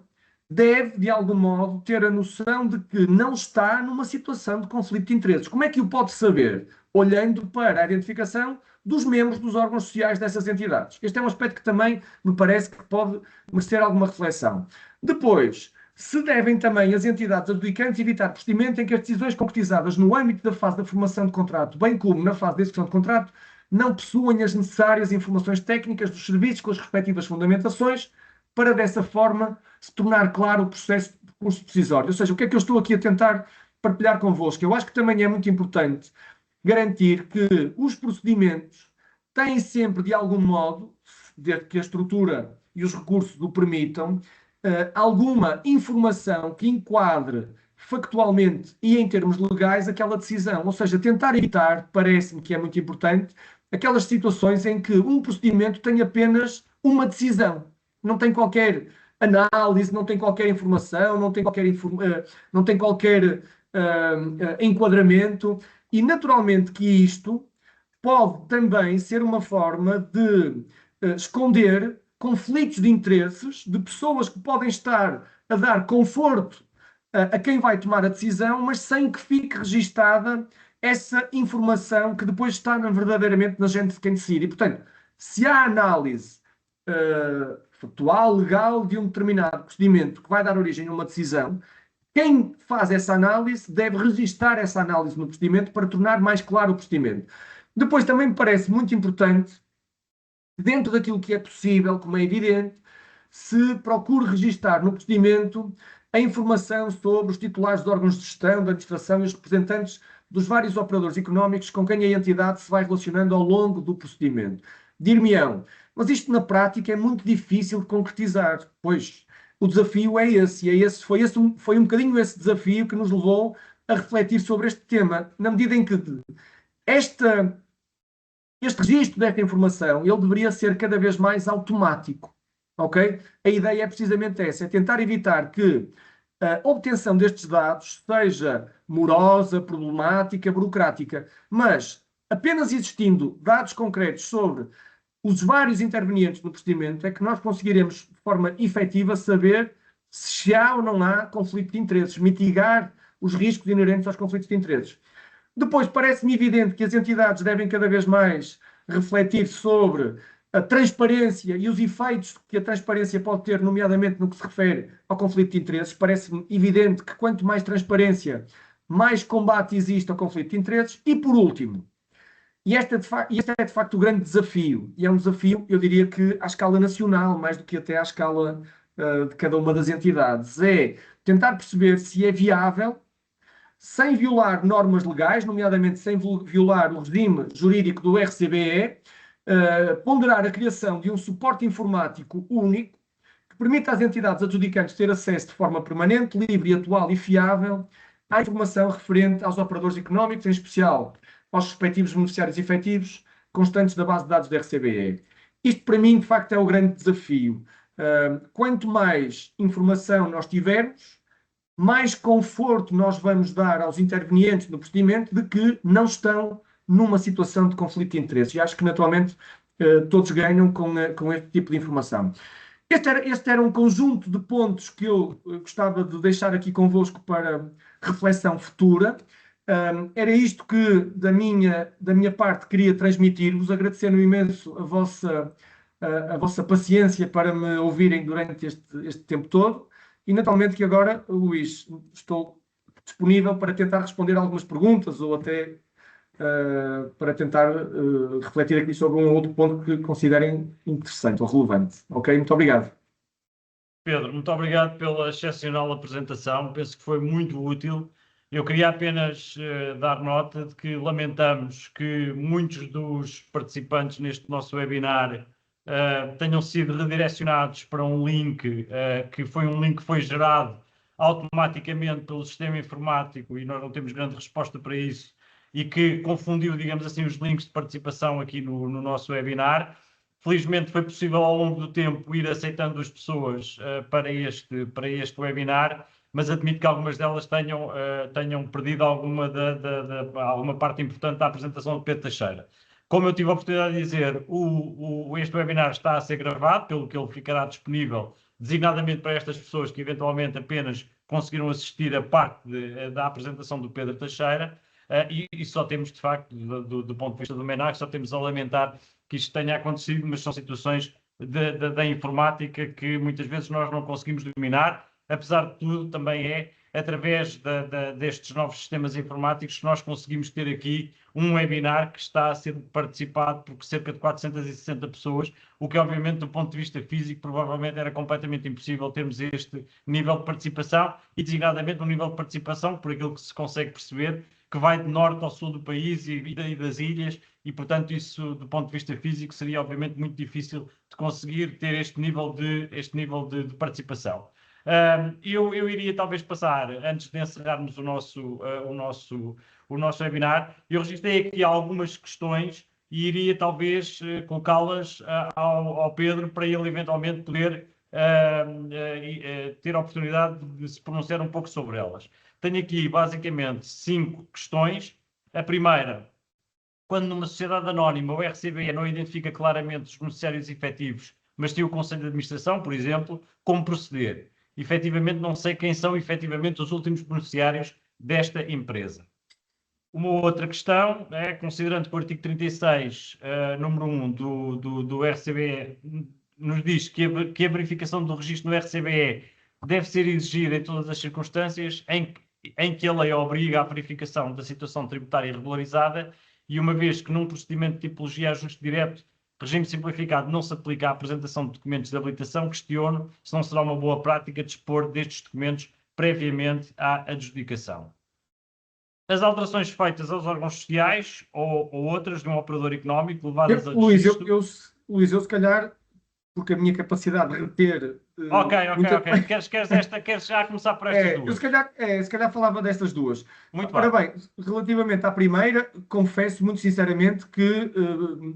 deve, de algum modo, ter a noção de que não está numa situação de conflito de interesses. Como é que o pode saber? Olhando para a identificação dos membros dos órgãos sociais dessas entidades. Este é um aspecto que também me parece que pode merecer alguma reflexão. Depois, se devem também as entidades adjudicantes evitar procedimento em que as decisões concretizadas no âmbito da fase da formação de contrato, bem como na fase da execução de contrato, não possuem as necessárias informações técnicas dos serviços com as respectivas fundamentações, para dessa forma se tornar claro o processo de recurso decisório. Ou seja, o que é que eu estou aqui a tentar partilhar convosco? Eu acho que também é muito importante garantir que os procedimentos têm sempre, de algum modo, desde que a estrutura e os recursos o permitam, alguma informação que enquadre factualmente e em termos legais aquela decisão. Ou seja, tentar evitar, parece-me que é muito importante, aquelas situações em que um procedimento tem apenas uma decisão. Não tem qualquer análise, não tem qualquer informação, não tem qualquer enquadramento. E, naturalmente, que isto pode também ser uma forma de esconder conflitos de interesses de pessoas que podem estar a dar conforto a quem vai tomar a decisão, mas sem que fique registada essa informação que depois está verdadeiramente na gente de quem decide. E, portanto, se há análise factual, legal, de um determinado procedimento que vai dar origem a uma decisão, quem faz essa análise deve registar essa análise no procedimento para tornar mais claro o procedimento. Depois também me parece muito importante, dentro daquilo que é possível, como é evidente, se procure registar no procedimento a informação sobre os titulares de órgãos de gestão, da administração e os representantes dos vários operadores económicos com quem a entidade se vai relacionando ao longo do procedimento. Dir-me-ão, mas isto na prática é muito difícil de concretizar, pois o desafio é esse, foi um bocadinho esse desafio que nos levou a refletir sobre este tema, na medida em que este registro desta informação, ele deveria ser cada vez mais automático, ok? A ideia é precisamente essa, é tentar evitar que a obtenção destes dados seja morosa, problemática, burocrática, mas apenas existindo dados concretos sobre os vários intervenientes no procedimento é que nós conseguiremos, de forma efetiva, saber se há ou não há conflito de interesses, mitigar os riscos inerentes aos conflitos de interesses. Depois, parece-me evidente que as entidades devem cada vez mais refletir sobre a transparência e os efeitos que a transparência pode ter, nomeadamente no que se refere ao conflito de interesses. Parece-me evidente que quanto mais transparência, mais combate existe ao conflito de interesses. E, por último, e este é de facto o grande desafio, e é um desafio, eu diria que à escala nacional, mais do que até à escala de cada uma das entidades, é tentar perceber se é viável, sem violar normas legais, nomeadamente sem violar o regime jurídico do RCBE, ponderar a criação de um suporte informático único que permita às entidades adjudicantes ter acesso de forma permanente, livre, atual e fiável à informação referente aos operadores económicos, em especial aos respectivos beneficiários efetivos constantes da base de dados do RCBE. Isto, para mim, de facto, é o grande desafio. Quanto mais informação nós tivermos, mais conforto nós vamos dar aos intervenientes no procedimento de que não estão numa situação de conflito de interesses. E acho que, naturalmente, todos ganham com este tipo de informação. Este era um conjunto de pontos que eu gostava de deixar aqui convosco para reflexão futura. Era isto que, da minha parte, queria transmitir-vos, agradecendo imenso a vossa paciência para me ouvirem durante este tempo todo. E, naturalmente, que agora, Luís, estou disponível para tentar responder algumas perguntas ou até para tentar refletir aqui sobre um outro ponto que considerem interessante ou relevante. Ok? Muito obrigado. Pedro, muito obrigado pela excepcional apresentação. Penso que foi muito útil Eu queria apenas dar nota de que lamentamos que muitos dos participantes neste nosso webinar tenham sido redirecionados para um link que foi gerado automaticamente pelo sistema informático e nós não temos grande resposta para isso e que confundiu, digamos assim, os links de participação aqui no nosso webinar. Felizmente foi possível ao longo do tempo ir aceitando as pessoas para este webinar, mas admito que algumas delas tenham perdido alguma parte importante da apresentação de Pedro Teixeira. Como eu tive a oportunidade de dizer, este webinar está a ser gravado, pelo que ele ficará disponível designadamente para estas pessoas que eventualmente apenas conseguiram assistir a parte da apresentação do Pedro Teixeira, e só temos, de facto, do ponto de vista do MENAC, só temos a lamentar que isto tenha acontecido, mas são situações da informática que muitas vezes nós não conseguimos dominar. Apesar de tudo, também é através destes novos sistemas informáticos que nós conseguimos ter aqui um webinar que está a ser participado por cerca de 460 pessoas, o que obviamente do ponto de vista físico provavelmente era completamente impossível termos este nível de participação e designadamente um nível de participação, por aquilo que se consegue perceber, que vai de norte ao sul do país e das ilhas e portanto isso do ponto de vista físico seria obviamente muito difícil de conseguir ter este nível de participação. Eu iria talvez passar, antes de encerrarmos o nosso webinar, eu registrei aqui algumas questões e iria talvez colocá-las ao Pedro para ele eventualmente poder ter a oportunidade de se pronunciar um pouco sobre elas. Tenho aqui basicamente 5 questões. A primeira, quando numa sociedade anónima o RCBE não identifica claramente os beneficiários efetivos, mas tem o Conselho de Administração, por exemplo, como proceder? Efetivamente não sei quem são efetivamente os últimos beneficiários desta empresa. Uma outra questão é, considerando que o artigo 36, número 1 do RCBE nos diz que a verificação do registro no RCBE deve ser exigida em todas as circunstâncias em que a lei obriga a verificação da situação tributária regularizada e uma vez que num procedimento de tipologia ajuste direto, regime simplificado não se aplica à apresentação de documentos de habilitação, questiono se não será uma boa prática dispor destes documentos previamente à adjudicação. As alterações feitas aos órgãos sociais ou outras de um operador económico levadas a registro... Luís, eu se calhar, porque a minha capacidade de reter... Ok. Queres já começar por estas duas? Eu se calhar falava destas duas. Muito Ora bem. bem, relativamente à primeira, confesso muito sinceramente que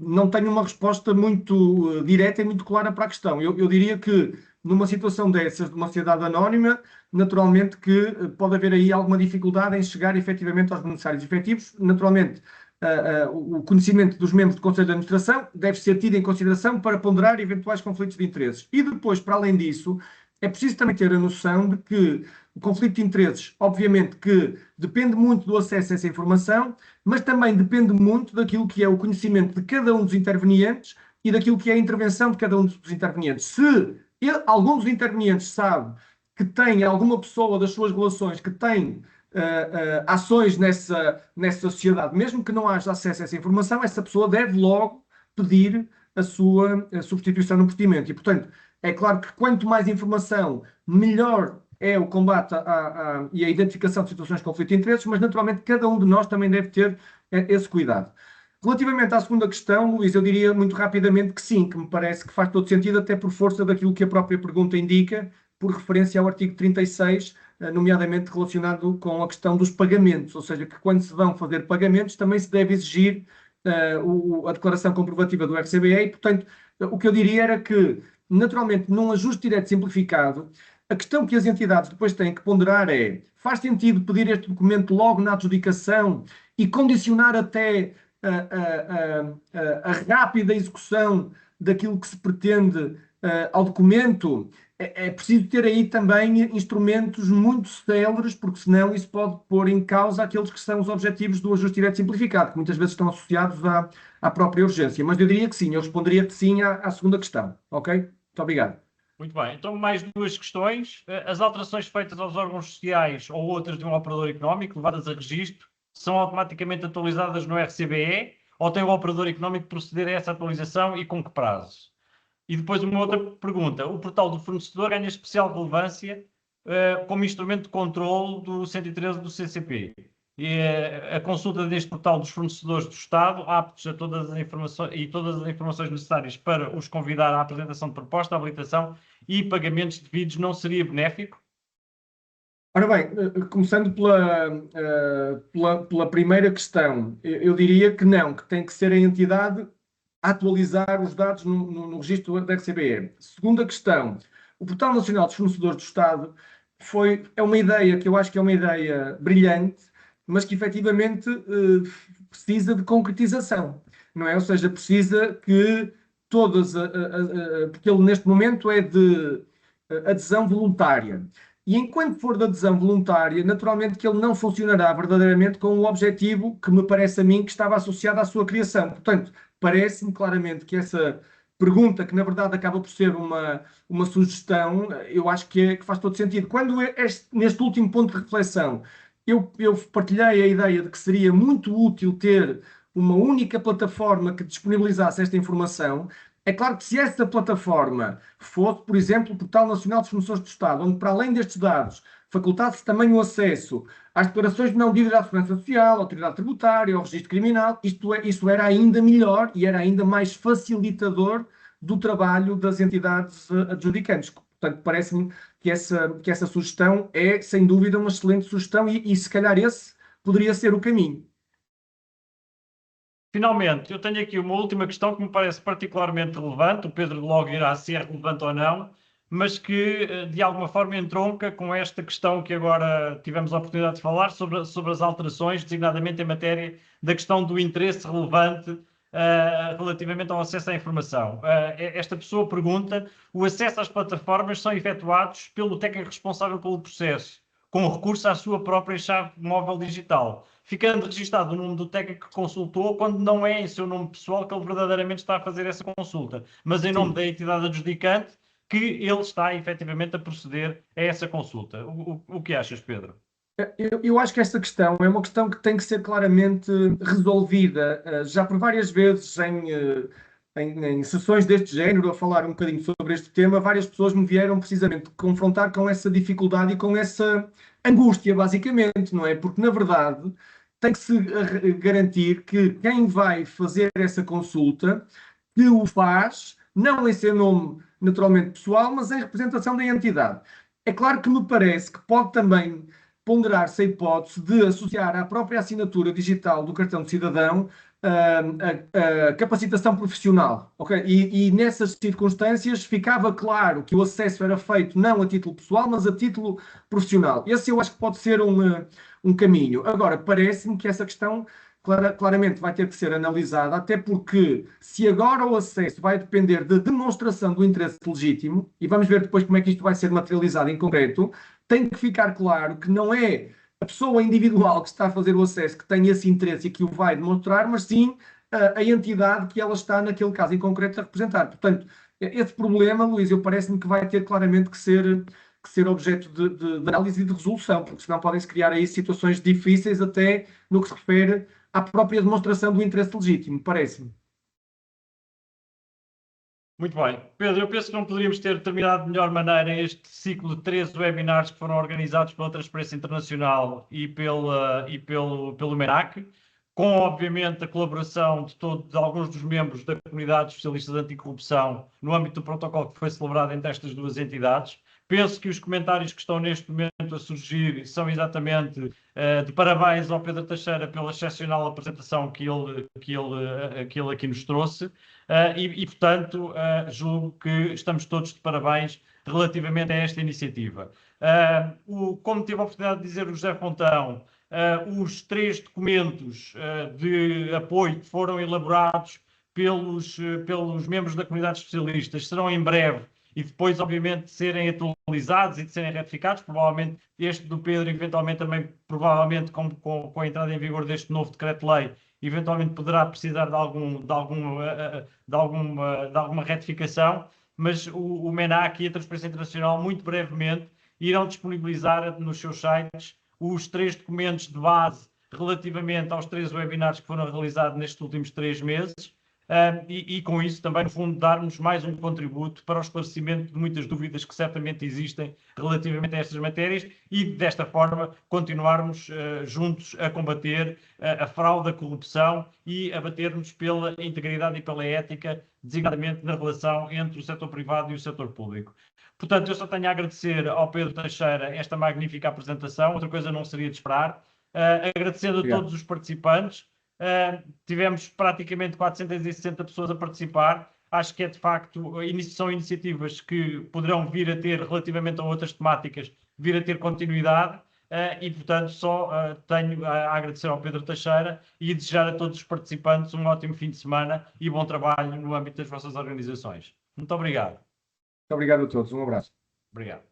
não tenho uma resposta muito direta e muito clara para a questão. Eu diria que numa situação dessas, de uma sociedade anónima, naturalmente que pode haver aí alguma dificuldade em chegar efetivamente aos beneficiários efetivos. Naturalmente, o conhecimento dos membros do Conselho de Administração deve ser tido em consideração para ponderar eventuais conflitos de interesses. E depois, para além disso, é preciso também ter a noção de que o conflito de interesses, obviamente que depende muito do acesso a essa informação, mas também depende muito daquilo que é o conhecimento de cada um dos intervenientes e daquilo que é a intervenção de cada um dos intervenientes. Se algum dos intervenientes sabe que tem alguma pessoa das suas relações que tem ações nessa sociedade, mesmo que não haja acesso a essa informação, essa pessoa deve logo pedir a sua substituição no procedimento. E, portanto, é claro que quanto mais informação, melhor é o combate e a identificação de situações de conflito de interesses, mas naturalmente cada um de nós também deve ter esse cuidado. Relativamente à segunda questão, Luís, eu diria muito rapidamente que sim, que me parece que faz todo sentido, até por força daquilo que a própria pergunta indica, por referência ao artigo 36, nomeadamente relacionado com a questão dos pagamentos, ou seja, que quando se vão fazer pagamentos também se deve exigir a declaração comprovativa do RCBE e, portanto, o que eu diria era que, naturalmente, num ajuste direto simplificado, a questão que as entidades depois têm que ponderar é: faz sentido pedir este documento logo na adjudicação e condicionar até a rápida execução daquilo que se pretende ao documento? É preciso ter aí também instrumentos muito céleres, porque senão isso pode pôr em causa aqueles que são os objetivos do ajuste direto simplificado, que muitas vezes estão associados à própria urgência. Mas eu diria que sim, eu responderia que sim à segunda questão. Ok? Muito obrigado. Muito bem, então mais duas questões. As alterações feitas aos órgãos sociais ou outras de um operador económico levadas a registro são automaticamente atualizadas no RCBE ou tem o operador económico de proceder a essa atualização e com que prazo? E depois uma outra pergunta. O portal do fornecedor ganha especial relevância como instrumento de controle do 113 do CCP. E a consulta deste portal dos fornecedores do Estado, aptos a todas as informações necessárias para os convidar à apresentação de proposta, habilitação e pagamentos devidos, não seria benéfico? Ora bem, começando pela primeira questão, eu diria que não, que tem que ser a entidade a atualizar os dados no registro da RCBE. Segunda questão, o Portal Nacional dos Fornecedores do Estado é uma ideia que eu acho que é uma ideia brilhante, mas que efetivamente precisa de concretização, não é? Ou seja, precisa que porque ele neste momento é de adesão voluntária. E enquanto for de adesão voluntária, naturalmente que ele não funcionará verdadeiramente com o objetivo que me parece a mim que estava associado à sua criação. Portanto, parece-me claramente que essa pergunta, que na verdade acaba por ser uma sugestão, eu acho que faz todo sentido. Quando neste último ponto de reflexão, eu partilhei a ideia de que seria muito útil ter uma única plataforma que disponibilizasse esta informação. É claro que se essa plataforma fosse, por exemplo, o Portal Nacional dos Fornecedores do Estado, onde para além destes dados facultasse também o acesso às declarações de não dívida à Segurança Social, à Autoridade Tributária, ao Registro Criminal, isso era ainda melhor e era ainda mais facilitador do trabalho das entidades adjudicantes. Portanto, parece-me que essa sugestão é, sem dúvida, uma excelente sugestão e se calhar esse poderia ser o caminho. Finalmente, eu tenho aqui uma última questão que me parece particularmente relevante, o Pedro logo irá se é relevante ou não, mas que de alguma forma entronca com esta questão que agora tivemos a oportunidade de falar sobre as alterações, designadamente em matéria da questão do interesse relevante relativamente ao acesso à informação. Esta pessoa pergunta: o acesso às plataformas são efetuados pelo técnico responsável pelo processo, com recurso à sua própria chave móvel digital, ficando registado o nome do técnico que consultou, quando não é em seu nome pessoal que ele verdadeiramente está a fazer essa consulta, mas em nome da entidade adjudicante, que ele está efetivamente a proceder a essa consulta. O que achas, Pedro? Eu acho que esta questão é uma questão que tem que ser claramente resolvida. Já por várias vezes em sessões deste género, a falar um bocadinho sobre este tema, várias pessoas me vieram precisamente confrontar com essa dificuldade e com essa angústia, basicamente, não é? Porque, na verdade, tem que se garantir que quem vai fazer essa consulta, que o faz, não em seu nome naturalmente pessoal, mas em representação da entidade. É claro que me parece que pode também ponderar-se a hipótese de associar à própria assinatura digital do cartão de cidadão a capacitação profissional, ok? E nessas circunstâncias ficava claro que o acesso era feito não a título pessoal, mas a título profissional. Esse eu acho que pode ser um caminho. Agora, parece-me que essa questão claramente vai ter que ser analisada, até porque se agora o acesso vai depender da demonstração do interesse legítimo, e vamos ver depois como é que isto vai ser materializado em concreto, tem que ficar claro que não é a pessoa individual que está a fazer o acesso que tem esse interesse e que o vai demonstrar, mas sim a entidade que ela está, naquele caso em concreto, a representar. Portanto, esse problema, Luís, eu parece-me que vai ter claramente que ser objeto de análise e de resolução, porque senão podem-se criar aí situações difíceis até no que se refere à própria demonstração do interesse legítimo, parece-me. Muito bem. Pedro, eu penso que não poderíamos ter terminado de melhor maneira este ciclo de 13 webinars que foram organizados pela Transparência Internacional e pelo MENAC, com, obviamente, a colaboração de alguns dos membros da comunidade especialista de anticorrupção no âmbito do protocolo que foi celebrado entre estas duas entidades. Penso que os comentários que estão neste momento a surgir são exatamente de parabéns ao Pedro Teixeira pela excepcional apresentação que ele aqui nos trouxe. Portanto, julgo que estamos todos de parabéns relativamente a esta iniciativa. Como teve a oportunidade de dizer o José Fontão, os 3 documentos de apoio que foram elaborados pelos membros da comunidade especialistas serão em breve e depois, obviamente, de serem atualizados e de serem ratificados. Provavelmente este do Pedro, eventualmente também, provavelmente com a entrada em vigor deste novo decreto-lei, eventualmente poderá precisar de alguma retificação, mas o MENAC e a Transparência Internacional, muito brevemente, irão disponibilizar nos seus sites os 3 documentos de base relativamente aos 3 webinars que foram realizados nestes últimos 3 meses, e com isso também, no fundo, darmos mais um contributo para o esclarecimento de muitas dúvidas que certamente existem relativamente a estas matérias e, desta forma, continuarmos juntos a combater a fraude, a corrupção e a batermos pela integridade e pela ética, designadamente na relação entre o setor privado e o setor público. Portanto, eu só tenho a agradecer ao Pedro Teixeira esta magnífica apresentação, outra coisa não seria de esperar. Agradecendo a todos os participantes, tivemos praticamente 460 pessoas a participar. Acho que é de facto, são iniciativas que poderão vir a ter, relativamente a outras temáticas, vir a ter continuidade. E, portanto, só tenho a agradecer ao Pedro Teixeira e desejar a todos os participantes um ótimo fim de semana e bom trabalho no âmbito das vossas organizações. Muito obrigado. Muito obrigado a todos. Um abraço. Obrigado.